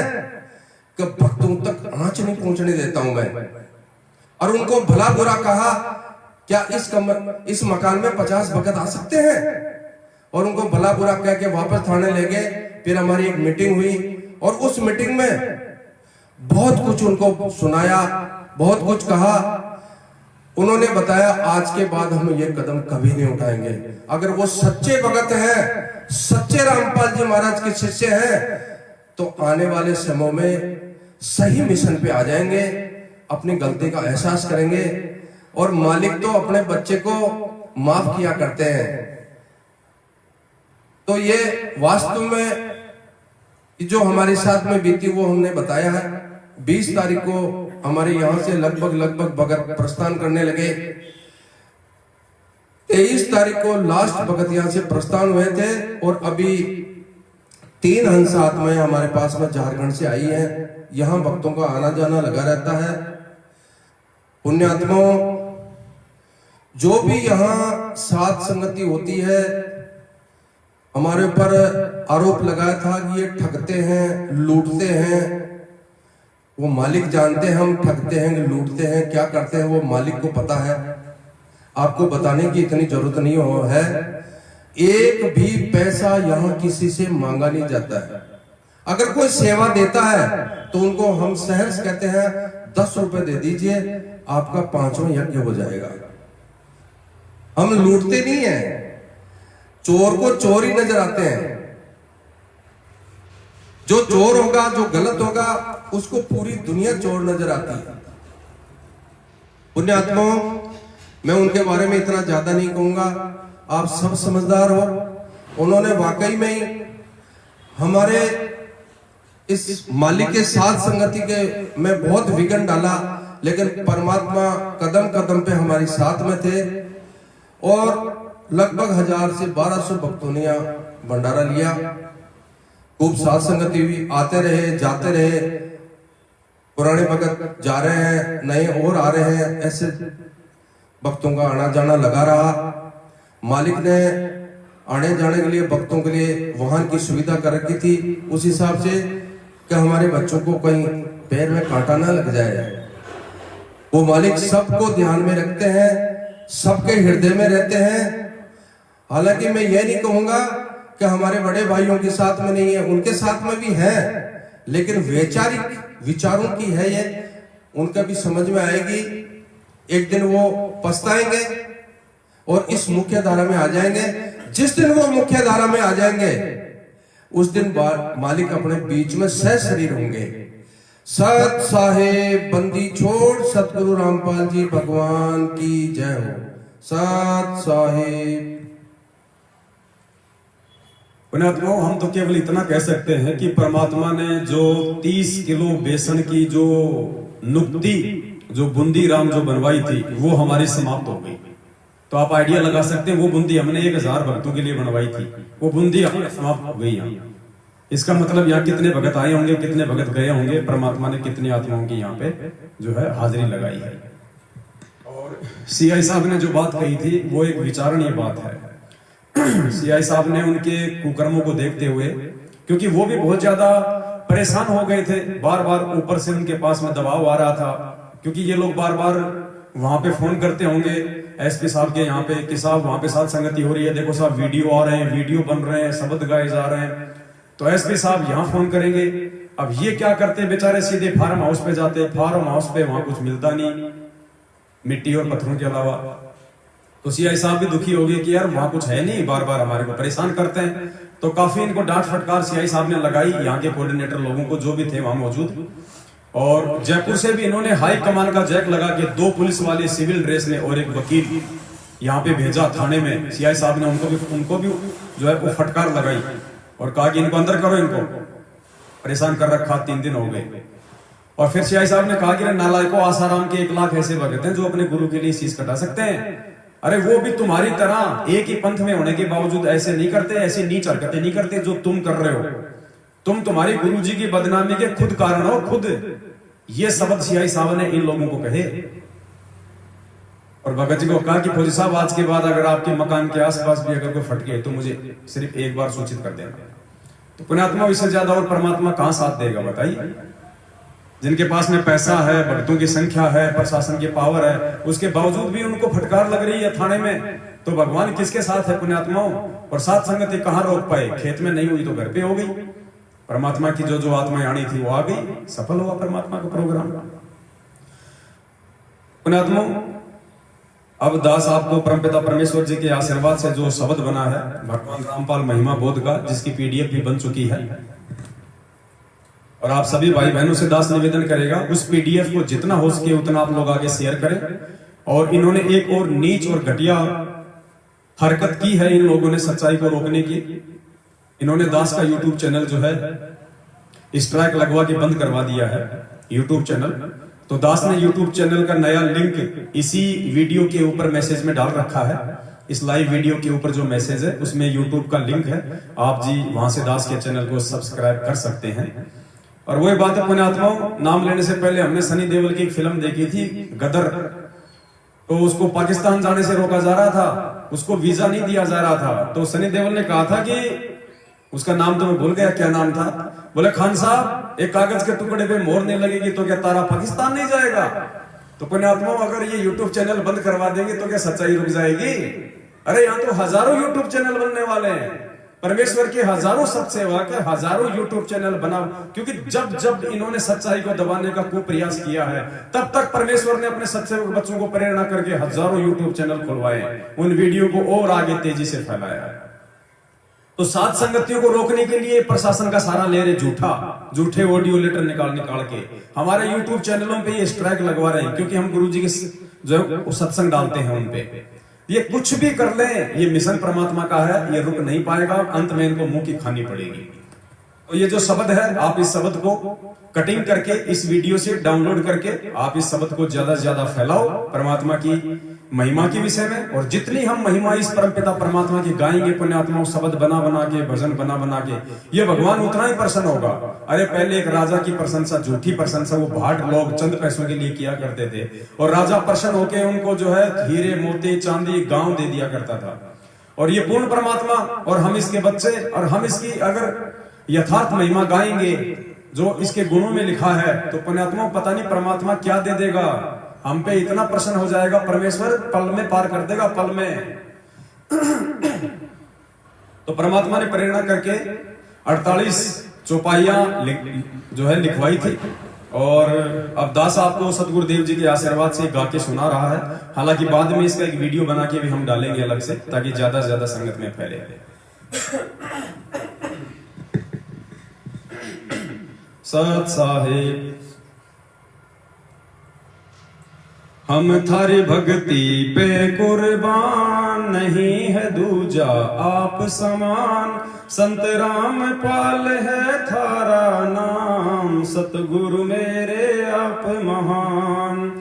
कि भक्तों तक आंच नहीं पहुंचने देता हूं मैं। और उनको भला बुरा कहा, क्या इस मकान में 50 भगत आ सकते हैं? और उनको भला बुरा कह के वापस थाने ले गए। फिर हमारी एक मीटिंग हुई और उस मीटिंग में बहुत कुछ उनको सुनाया, बहुत कुछ कहा। उन्होंने बताया आज के बाद हम ये कदम कभी नहीं उठाएंगे। अगर वो सच्चे भगत हैं, सच्चे रामपाल जी महाराज के शिष्य हैं, तो आने वाले समय में सही मिशन पे आ जाएंगे, अपनी गलती का एहसास करेंगे। और मालिक तो अपने बच्चे को माफ किया करते हैं। तो ये वास्तव में जो हमारे साथ में बीती वो हमने बताया है। 20 तारीख को हमारे यहां से लगभग भगत प्रस्थान करने लगे। 23 तारीख को लास्ट भगत यहां से प्रस्थान हुए थे और अभी 3 हंस आत्माएं हमारे पास में झारखंड से आई हैं। यहां भक्तों का आना जाना लगा रहता है। पुण्यात्माओं, जो भी यहाँ साध संगति होती है, हमारे ऊपर आरोप लगाया था कि ये ठगते हैं, लूटते हैं। वो मालिक जानते हैं हम ठगते हैं, लूटते हैं, क्या करते हैं वो मालिक को पता है। आपको बताने की इतनी जरूरत नहीं हो है। एक भी पैसा यहाँ किसी से मांगा नहीं जाता है। अगर कोई सेवा देता है तो उनको हम सहर्ष कहते हैं 10 रुपए दे दीजिए, आपका 5वां यज्ञ हो जाएगा। हम लूटते नहीं है। चोर को चोर ही नजर आते हैं। जो चोर होगा, जो गलत होगा, उसको पूरी दुनिया चोर नजर आती है। पुण्यात्माओं, मैं उनके बारे में इतना ज्यादा नहीं कहूंगा। आप सब समझदार हो। उन्होंने वाकई में ही हमारे इस मालिक के साथ संगति के में बहुत विघन डाला, लेकिन परमात्मा कदम कदम पे हमारी साथ में थे और लगभग 1000 से 1200 भक्तों ने भंडारा लिया। खूब साथ संगति हुई, आते रहे जाते रहे, पुराने भगत जा रहे हैं, नए और आ रहे हैं, ऐसे भक्तों का आना जाना लगा रहा। मालिक ने आने जाने के लिए भक्तों के लिए वाहन की सुविधा कर रखी थी, उस हिसाब से कि हमारे बच्चों को कहीं पैर में कांटा ना लग जाए। वो मालिक सबको ध्यान में रखते हैं, सबके हृदय में रहते हैं। हालांकि मैं ये नहीं कहूंगा कि हमारे बड़े भाइयों के साथ में नहीं है, उनके साथ में भी है, लेकिन वैचारिक विचारों की है ये, उनका भी समझ में आएगी। एक दिन वो पछताएंगे और इस मुख्य धारा में आ जाएंगे। जिस दिन वो मुख्य धारा में आ जाएंगे उस दिन मालिक अपने बीच में सह शरीर होंगे। सत साहेब बंदी छोड़ सतगुरु रामपाल जी भगवान की जय हो। सत साहेब। पुण्यात्माओं, हम तो केवल इतना कह सकते हैं कि परमात्मा ने जो 30 किलो बेसन की जो नुक्ति, जो बूंदी राम जो बनवाई थी, वो हमारी समाप्त हो गई। तो आप आइडिया लगा सकते हैं, वो बूंदी हमने 1000 भक्तों के लिए बनवाई थी, वो बूंदी हमारी समाप्त हो गई यहाँ। इसका मतलब यहाँ कितने भगत आए होंगे, कितने भगत गए होंगे, परमात्मा ने कितनी आत्माओं की यहाँ पे जो है हाजिरी लगाई है। और सीआई साहब ने जो बात कही थी वो एक विचारणीय बात है। सीआई साहब ने उनके कुकर्मों को देखते हुए, क्योंकि वो भी बहुत ज्यादा परेशान हो गए थे, बार बार ऊपर से उनके पास में दबाव आ रहा था, क्योंकि ये लोग बार बार वहां पे फोन करते होंगे एसपी साहब के यहाँ पे कि साहब वहां पे साथ संगति हो रही है, देखो साहब वीडियो आ रहे हैं, वीडियो बन रहे हैं, शब्द गाए जा रहे हैं। तो एसपी साहब यहाँ फोन करेंगे। अब ये क्या करते बेचारे, सीधे फार्म हाउस पे जाते। फार्म हाउस पे वहां कुछ मिलता नहीं मिट्टी और पत्थरों के अलावा। तो सीआई साहब भी दुखी हो गए कि यार वहां कुछ है नहीं, बार बार हमारे को परेशान करते हैं। तो काफी इनको डांट फटकार सीआई साहब ने लगाई, यहाँ के कोऑर्डिनेटर लोगों को जो भी थे वहां मौजूद। और जयपुर से भी इन्होंने हाई कमान का जैक लगा के 2 पुलिस वाले सिविल ड्रेस में और एक वकील यहाँ पे भेजा थाने में। सीआई साहब ने उनको भी जो है वो फटकार लगाई और कहा कि इनको अंदर करो, इनको परेशान कर रखा, 3 दिन हो गए। और फिर सीआई साहब ने कहा कि नालायकों, आसाराम के 1 लाख ऐसे भगत हैं जो अपने गुरु के लिए शीश कटा सकते हैं। अरे वो भी तुम्हारी तरह एक ही पंथ में होने के बावजूद ऐसे नहीं करते, ऐसी नीच हरकतें नहीं करते जो तुम कर रहे हो। तुम तुम्हारी गुरु जी की बदनामी के खुद कारण हो, खुद। ये शब्द सीआई साहब ने इन लोगों को कहे। और भगत जी को कहा कि फौजी साहब, आज के बाद अगर आपके मकान के आसपास भी अगर कोई फटके तो मुझे सिर्फ एक बार सूचित कर देना। तो पुण्यात्मा, इससे ज्यादा और परमात्मा कहां साथ देगा बताइए। जिनके पास में पैसा है, भक्तों की संख्या है, प्रशासन की पावर है, उसके बावजूद भी उनको फटकार लग रही है थाने में, तो भगवान किसके साथ है पुण्यात्माओं। और साथ संगति कहां रोक पाए, खेत में नहीं हुई तो घर पे हो गई। परमात्मा की जो जो आत्माएं आनी थी वो आ गई, सफल हुआ परमात्मा का प्रोग्राम। पुण्यात्माओं, अब दास आपको परमपिता परमेश्वर जी के आशीर्वाद से जो शब्द बना है भगवान रामपाल महिमा बोध का, जिसकी पीडीएफ भी बन चुकी है, और आप सभी भाई बहनों से दास निवेदन करेगा उस पीडीएफ को जितना हो सके उतना आप लोग आगे शेयर करें। और इन्होंने एक और नीच और घटिया हरकत की है इन लोगों ने सच्चाई को रोकने की। इन्होंने दास का यूट्यूब चैनल जो है स्ट्राइक लगवा के बंद करवा दिया है यूट्यूब चैनल। तो दास ने यूट्यूब चैनल का नया लिंक इसी वीडियो के ऊपर मैसेज में डाल रखा है। इस लाइव वीडियो के ऊपर जो मैसेज है उसमें यूट्यूब का लिंक है, आप जी वहां से दास के चैनल को सब्सक्राइब कर सकते हैं। और वही बात है पुण्यात्माओं, नाम लेने से पहले हमने सनी देओल की एक फिल्म देखी थी गदर। तो उसको पाकिस्तान जाने से रोका जा रहा था, उसको वीजा नहीं दिया जा रहा था। तो सनी देओल ने कहा था कि, उसका नाम तो मैं भूल गया क्या नाम था, बोले खान साहब एक कागज के टुकड़े पे मोहर नहीं लगेगी तो क्या तारा पाकिस्तान नहीं जाएगा। तो पुण्यात्माओं, अगर ये यूट्यूब चैनल बंद करवा देंगे तो क्या सच्चाई रुक जाएगी। अरे यहाँ तो हजारों यूट्यूब चैनल बनने वाले हैं, परमेश्वर के हजारों सत्सेवक है, हजारों यूट्यूब चैनल बनाओ। क्योंकि जब जब इन्होंने सच्चाई को दबाने का कुप्रयास किया है तब तक परमेश्वर ने अपने सत्सेवक बच्चों को प्रेरणा करके हजारों यूट्यूब चैनल खुलवाए, उन वीडियो को और आगे तेजी से फैलाया। तो सात संगतियों को रोकने के लिए प्रशासन का सहारा ले रहे, झूठे ऑडियो लेटर निकाल के हमारे यूट्यूब चैनलों पे ये स्ट्राइक लगवा रहे हैं, क्योंकि हम गुरुजी के जो सत्संग डालते हैं उनपे। ये कुछ भी कर लें, ये मिशन परमात्मा का है, ये रुक नहीं पाएगा, अंत में इनको मुंह की खानी पड़ेगी। तो ये जो शब्द है, आप इस शब्द को कटिंग करके इस वीडियो से डाउनलोड करके आप इस शब्द को ज्यादा से ज्यादा फैलाओ परमात्मा की महिमा के विषय में। और जितनी हम महिमा इस परमपिता परमात्मा की गाएंगे पुण्यात्माओं, शब्द बना बना के, भजन बना बना के, ये भगवान उतना ही प्रसन्न होगा। अरे पहले एक राजा की प्रशंसा, झूठी प्रशंसा, वो भाट लोग चंद पैसों के लिए किया करते थे, और राजा प्रसन्न होके उनको जो है हीरे मोती चांदी गांव दे दिया करता था। और ये पूर्ण परमात्मा और हम इसके बच्चे, और हम इसकी अगर यथार्थ महिमा गाएंगे जो इसके गुणों में लिखा है, तो पुण्यात्मा पता नहीं परमात्मा क्या दे देगा, हम पे इतना प्रसन्न हो जाएगा, परमेश्वर पल में पार कर देगा, पल में। तो परमात्मा ने प्रेरणा करके 48 चौपाइयां जो है लिखवाई थी, और अब दास आपको सतगुरुदेव जी के आशीर्वाद से गा के सुना रहा है। हालांकि बाद में इसका एक वीडियो बना के भी हम डालेंगे अलग से, ताकि ज्यादा से ज्यादा संगत में फैले। सत साहेब हम थारी भक्ति पे कुर्बान, नहीं है दूजा आप समान। संत राम पाल है थारा नाम, सतगुरु मेरे आप महान।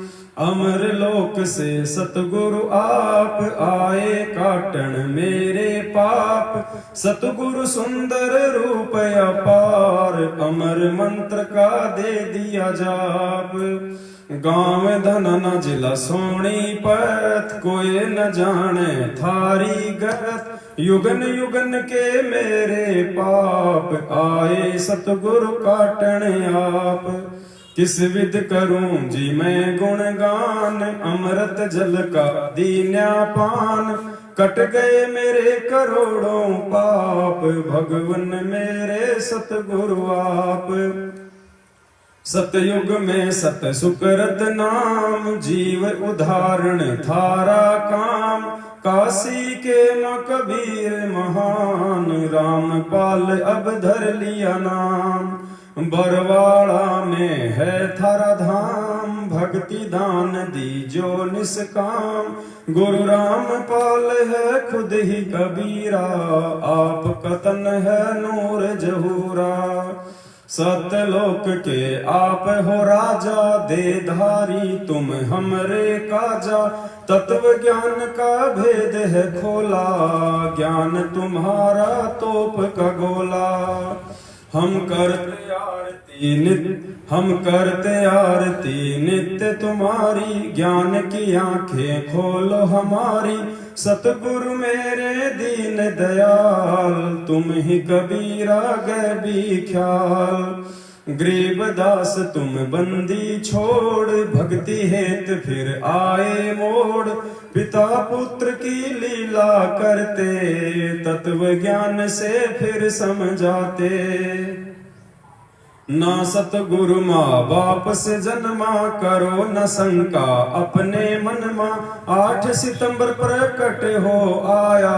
अमर लोक से सतगुरु आप आए, काटन मेरे पाप। सतगुरु सुंदर रूप अपार, अमर मंत्र का दे दिया जाप। गांव धनना जिला सोनीपत, कोई न जाने थारी गत। युगन युगन के मेरे पाप, आए सतगुरु काटन आप। किस विध करूं जी मैं गुणगान, अमृत जल का दीन्या पान। कट गए मेरे करोड़ों पाप, भगवन मेरे सतगुरु आप। सतयुग में सत सुकृत नाम, जीव उदाहरण थारा काम। काशी के कबीर महान, रामपाल अब धर लिया नाम। बरवाड़ा में है थारा धाम, भक्ति दान दीजो निष्काम। गुरु रामपाल है खुद ही कबीरा, आप कतन है नूर जहूरा। सतलोक के आप हो राजा, दे धारी तुम हमरे काजा। तत्व ज्ञान का भेद है खोला, ज्ञान तुम्हारा तोप का गोला। हम करते आरती नित्य तुम्हारी, ज्ञान की आंखें खोलो हमारी। सतगुरु मेरे दीन दयाल, तुम ही कबीरा गए भी ख्याल। गरीब दास तुम बंदी छोड़, भक्ति हेत फिर आए मोड़। पिता पुत्र की लीला करते, तत्व ज्ञान से फिर समझाते। ना सतगुरु माँ बाप से जन्मा, करो न शंका अपने मन मा। 8 सितंबर प्रकट हो आया,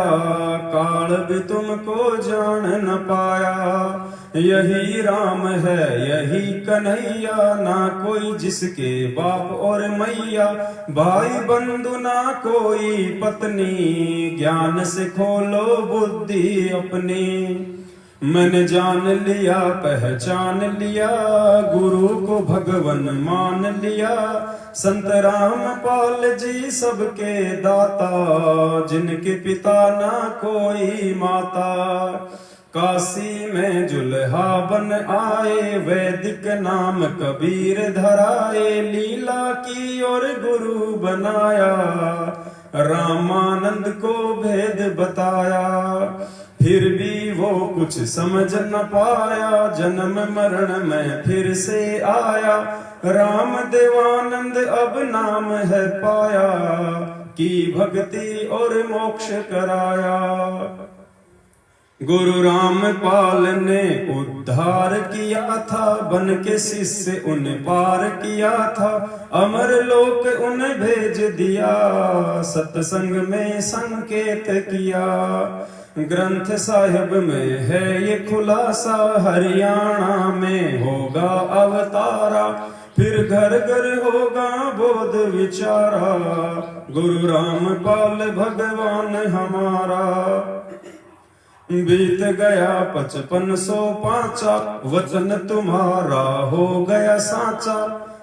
काल भी तुमको जान न पाया। यही राम है यही कन्हैया, ना कोई जिसके बाप और मैया। भाई बंधु ना कोई पत्नी, ज्ञान से खोलो बुद्धि अपनी। मैंने जान लिया पहचान लिया, गुरु को भगवन मान लिया। संत रामपाल जी सबके दाता, जिनके पिता ना कोई माता। काशी में जुल्हा बन आए, वैदिक नाम कबीर धराए। लीला की और गुरु बनाया, रामानंद को भेद बताया। फिर भी वो कुछ समझ न पाया, जन्म मरण में फिर से आया। राम देवानंद अब नाम है पाया, की भक्ति और मोक्ष कराया। गुरु रामपाल ने उद्धार किया था, बन के शिष्य उन पार किया था। अमर लोक उन भेज दिया, सत्संग में संकेत किया। ग्रंथ साहिब में है ये खुलासा, हरियाणा में होगा अवतारा। फिर फिर घर घर होगा बोध विचारा, गुरु रामपाल भगवान हमारा। बीत गया 5505, वचन तुम्हारा हो गया साचा,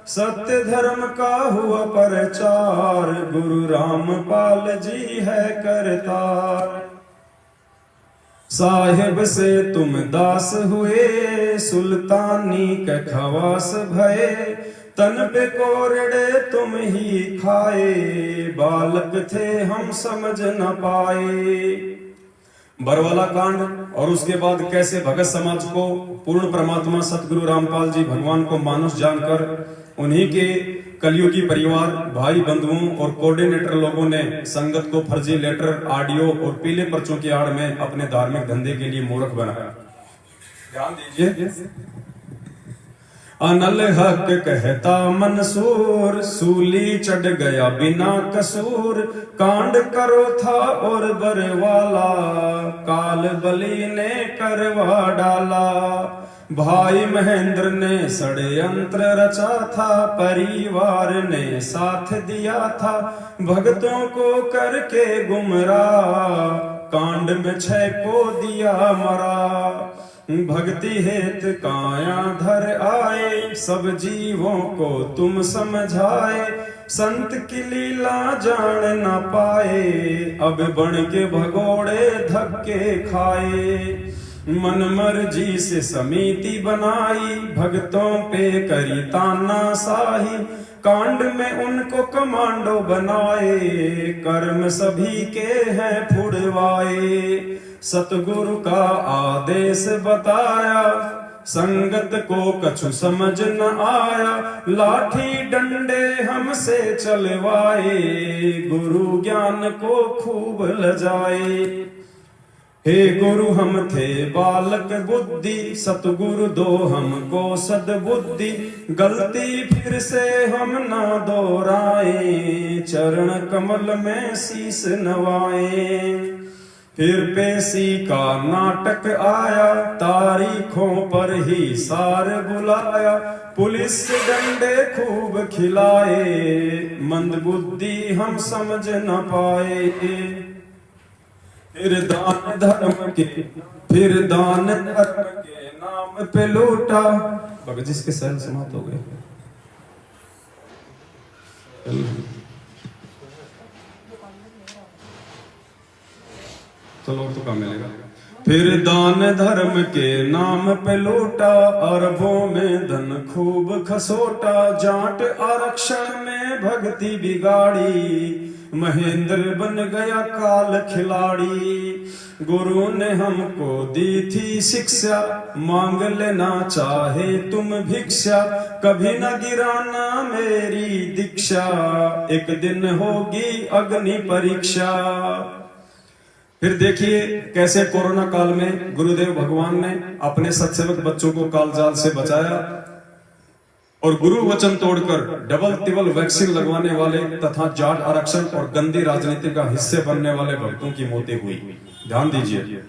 सत्य धर्म का हुआ प्रचार, गुरु रामपाल जी है करतार। साहिब से तुम दास हुए, सुल्तानी के खवास भये, तन पे कोरड़े तुम ही खाए, बालक थे हम समझ न पाए। बरवाला कांड और उसके बाद कैसे भगत समाज को पूर्ण परमात्मा सतगुरु रामपाल जी भगवान को मानुष जानकर उन्हीं के कलयुगी परिवार भाई बंधुओं और कोऑर्डिनेटर लोगों ने संगत को फर्जी लेटर, ऑडियो और पीले पर्चों की आड़ में अपने धार्मिक धंधे के लिए मूर्ख बनाया। ध्यान दीजिए। अनल हक कहता मंसूर, सूली चढ़ गया बिना कसूर, कांड करो था और बरवाला, काल बली ने करवा डाला। भाई महेंद्र ने षड्यंत्र रचा था, परिवार ने साथ दिया था, भक्तों को करके गुमराह, कांड में 6 को दिया मरा। भक्ति हेत काया धर आए, सब जीवों को तुम समझाए, संत की लीला जान न पाए, अब बन के भगोड़े धक्के खाए। मन मर्जी से समिति बनाई, भक्तों पे करी तानाशाही, कांड में उनको कमांडो बनाए, कर्म सभी के हैं फुड़वाए। सतगुरु का आदेश बताया, संगत को कछु समझ न आया, लाठी डंडे हमसे चलवाए, गुरु ज्ञान को खूब लजाए। हे गुरु हम थे बालक बुद्धि, सतगुरु दो हमको सद्बुद्धि, गलती फिर से हम ना दोहराए, चरण कमल में शीस नवाए। फिर पेशी का नाटक आया, तारीखों पर ही सार बुलाया, पुलिस डंडे खूब खिलाए, मंदबुद्धि हम समझ न पाए। फिर दान धर्म के नाम पे लूटा। भगत जी के शरण समाप्त हो गए। चलो तो काम मिलेगा। फिर दान धर्म के नाम पे लूटा, अरबों में धन खूब खसोटा, जाट आरक्षण में भक्ति बिगाड़ी, महेंद्र बन गया काल खिलाड़ी। गुरु ने हमको दी थी शिक्षा, मांग लेना चाहे तुम भिक्षा, कभी न गिराना मेरी दीक्षा, एक दिन होगी अग्नि परीक्षा। फिर देखिए कैसे कोरोना काल में गुरुदेव भगवान ने अपने सत्सेवक बच्चों को कालजाल से बचाया और गुरु वचन तोड़कर डबल तिबल वैक्सीन लगवाने वाले तथा जाट आरक्षण और गंदी राजनीति का हिस्से बनने वाले भक्तों की मौतें हुई। ध्यान दीजिए।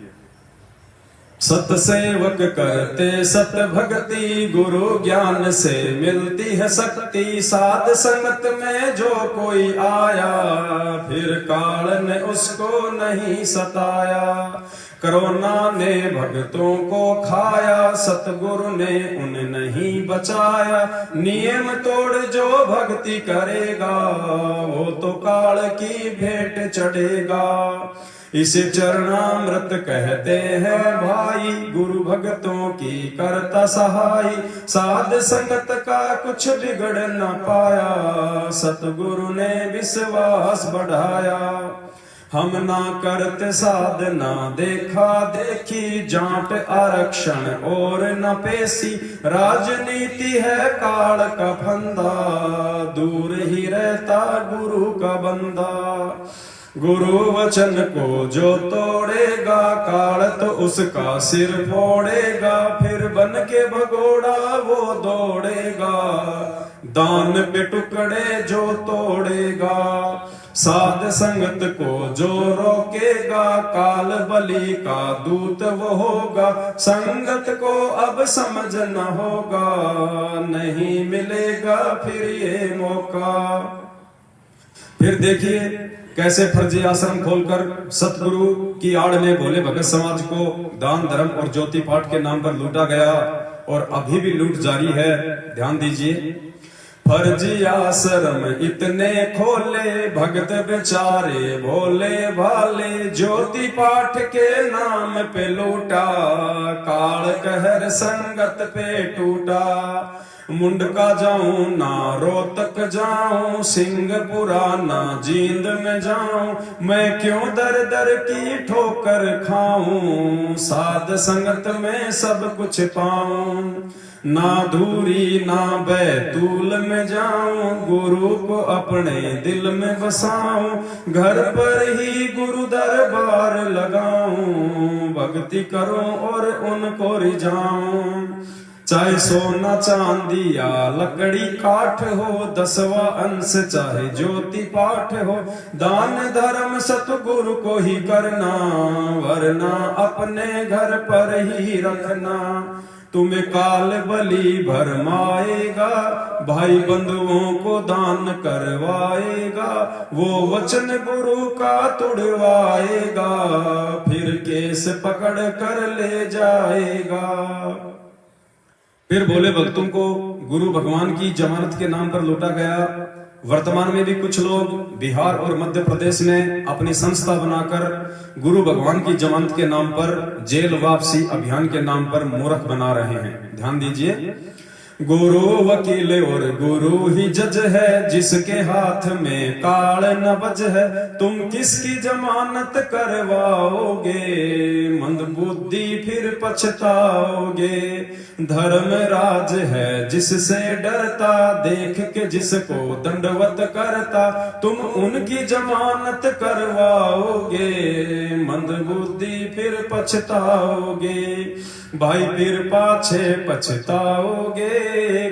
सत सेवक करते सत भक्ति, गुरु ज्ञान से मिलती है शक्ति, साध संगत में जो कोई आया, फिर काल ने उसको नहीं सताया। कोरोना ने भक्तों को खाया, सतगुरु ने उन्हें नहीं बचाया, नियम तोड़ जो भक्ति करेगा, वो तो काल की भेंट चढ़ेगा। इसे चरणामृत कहते हैं भाई, गुरु भक्तों की करता सहाय, साध संगत का कुछ बिगड़ न पाया, सतगुरु ने विश्वास बढ़ाया। हम ना करते साधना देखा देखी, जाट आरक्षण और न पेशी, राजनीति है काल का फंदा, दूर ही रहता गुरु का बंदा। गुरु वचन को जो तोड़ेगा, काल तो उसका सिर फोड़ेगा, फिर बन के भगोड़ा वो दौड़ेगा, दान पे टुकड़े जो तोड़ेगा। साध संगत को जो रोकेगा, काल बलि का दूत वो होगा। संगत को अब समझ न होगा, नहीं मिलेगा फिर ये मौका। फिर देखिए कैसे फर्जी आश्रम खोलकर सतगुरु की आड़ में भोले भगत समाज को दान धर्म और ज्योति पाठ के नाम पर लूटा गया और अभी भी लूट जारी है। ध्यान दीजिए, फर्जी आश्रम इतने खोले, भगत बेचारे भोले भाले, ज्योति पाठ के नाम पे लूटा, काल कहर संगत पे टूटा। मुंडका जाऊं ना रोहतक जाऊं, सिंहपुरा ना जींद में जाऊं, मैं क्यों दर दर की ठोकर खाऊं, साध संगत में सब कुछ पाऊं। ना दूरी ना बैतूल में जाऊं, गुरु को अपने दिल में बसाऊं, घर पर ही गुरु दरबार लगाऊं, भक्ति करूं और उनको रिझाऊं। चाहे सोना चांदी या लकड़ी काठ हो, 10वां अंश चाहे ज्योति पाठ हो, दान धर्म सतगुरु को ही करना, वरना अपने घर पर ही रखना। तुम्हें काल बलि भरमाएगा, भाई बंधुओं को दान करवाएगा, वो वचन गुरु का तुड़वाएगा, फिर केस पकड़ कर ले जाएगा। फिर बोले भक्तों को गुरु भगवान की जमानत के नाम पर लूटा गया। वर्तमान में भी कुछ लोग बिहार और मध्य प्रदेश में अपनी संस्था बनाकर गुरु भगवान की जमानत के नाम पर जेल वापसी अभियान के नाम पर मूर्ख बना रहे हैं। ध्यान दीजिए, गुरु वकील और गुरु ही जज है, जिसके हाथ में काल न बज है, तुम किसकी जमानत करवाओगे, मंद बुद्धि फिर पछताओगे। धर्मराज है जिससे डरता, देख के जिसको दंडवत करता, तुम उनकी जमानत करवाओगे, मंद बुद्धि फिर पछताओगे। भाई फिर पाछे पछताओगे,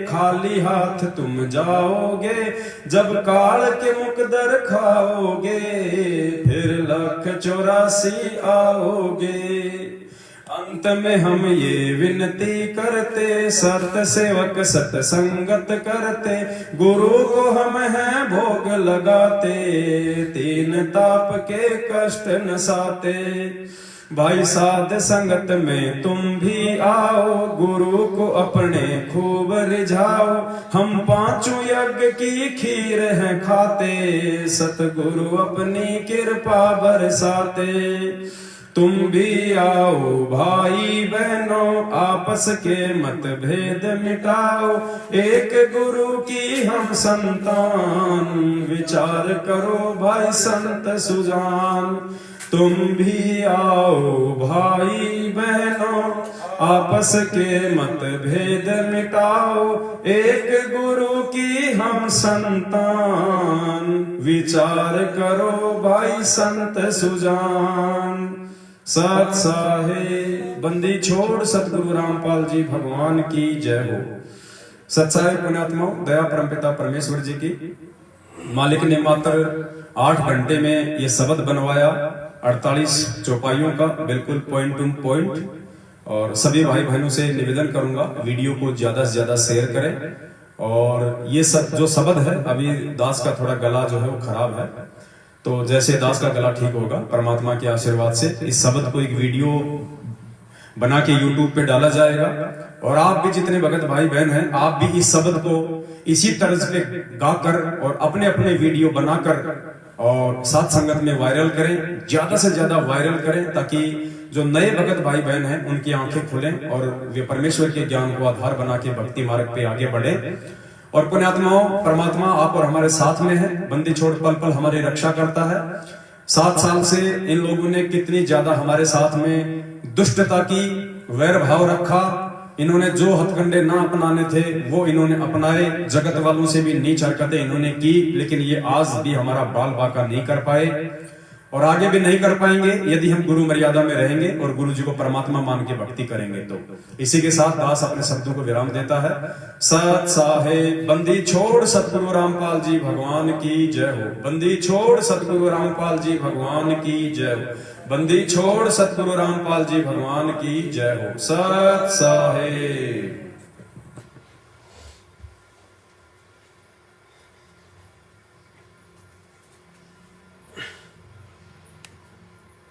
खाली हाथ तुम जाओगे, जब काल के मुकदर खाओगे, फिर 1,84 आओगे। अंत में हम ये विनती करते, सत सेवक सत्संगत करते, गुरु को हम हैं भोग लगाते, 3 ताप के कष्ट नसाते। भाई साध संगत में तुम भी आओ, गुरु को अपने खूब रिझाओ, हम 5 यज्ञ की खीर है खाते, सतगुरु अपनी कृपा बरसाते। तुम भी आओ भाई बहनों, आपस के मतभेद मिटाओ, एक गुरु की हम संतान, विचार करो भाई संत सुजान। तुम भी आओ भाई बहनों, आपस के मतभेद मिटाओ, एक गुरु की हम संतान, विचार करो भाई संत सुजान। सत साहेब बंदी छोड़ सतगुरु रामपाल जी भगवान की जय हो। सत्साई पुण्यात्माओं, दया परमपिता परमेश्वर जी की। मालिक ने मात्र 8 घंटे में ये शब्द बनवाया, 48 चौपाइयों का, बिल्कुल पॉइंट टू पॉइंट। और सभी भाई बहनों से निवेदन करूंगा वीडियो को ज्यादा से ज्यादा शेयर करें। और ये सब जो शब्द है, अभी दास का थोड़ा गला जो है वो खराब है, तो जैसे दास का गला ठीक होगा परमात्मा के आशीर्वाद से इस शब्द को एक वीडियो बना के YouTube पे डाला जाएगा। और आप भी जितने भगत भाई बहन हैं, आप भी इस शब्द को इसी तर्ज पे गाकर और अपने अपने वीडियो बनाकर और साथ संगत में वायरल करें, ज्यादा से ज्यादा वायरल करें, ताकि जो नए भगत भाई बहन हैं उनकी आंखें खुलें और वे परमेश्वर के ज्ञान को आधार बना के भक्ति मार्ग पे आगे बढ़े। और पुण्यात्माओं, परमात्मा आप और हमारे साथ में है, बंदी छोड़ पल पल हमारी रक्षा करता है। 7 साल से इन लोगों ने कितनी ज्यादा हमारे साथ में दुष्टता की, वैर भाव रखा। इन्होंने जो हथकंडे ना अपनाने थे वो इन्होंने अपनाए, जगत वालों से भी नीच हरकतें इन्होंने की, लेकिन ये आज भी हमारा बाल बाका नहीं कर पाए। और आगे भी नहीं कर पाएंगे यदि हम गुरु मर्यादा में रहेंगे और गुरु जी को परमात्मा मान के भक्ति करेंगे। तो इसी के साथ दास अपने शब्दों को विराम देता है। सत साहेब बंदी छोड़ सतगुरु रामपाल जी भगवान की जय हो। बंदी छोड़ सतगुरु रामपाल जी भगवान की जय हो। बंदी छोड़ सतगुरु रामपाल जी भगवान की जय हो। सत साहेब।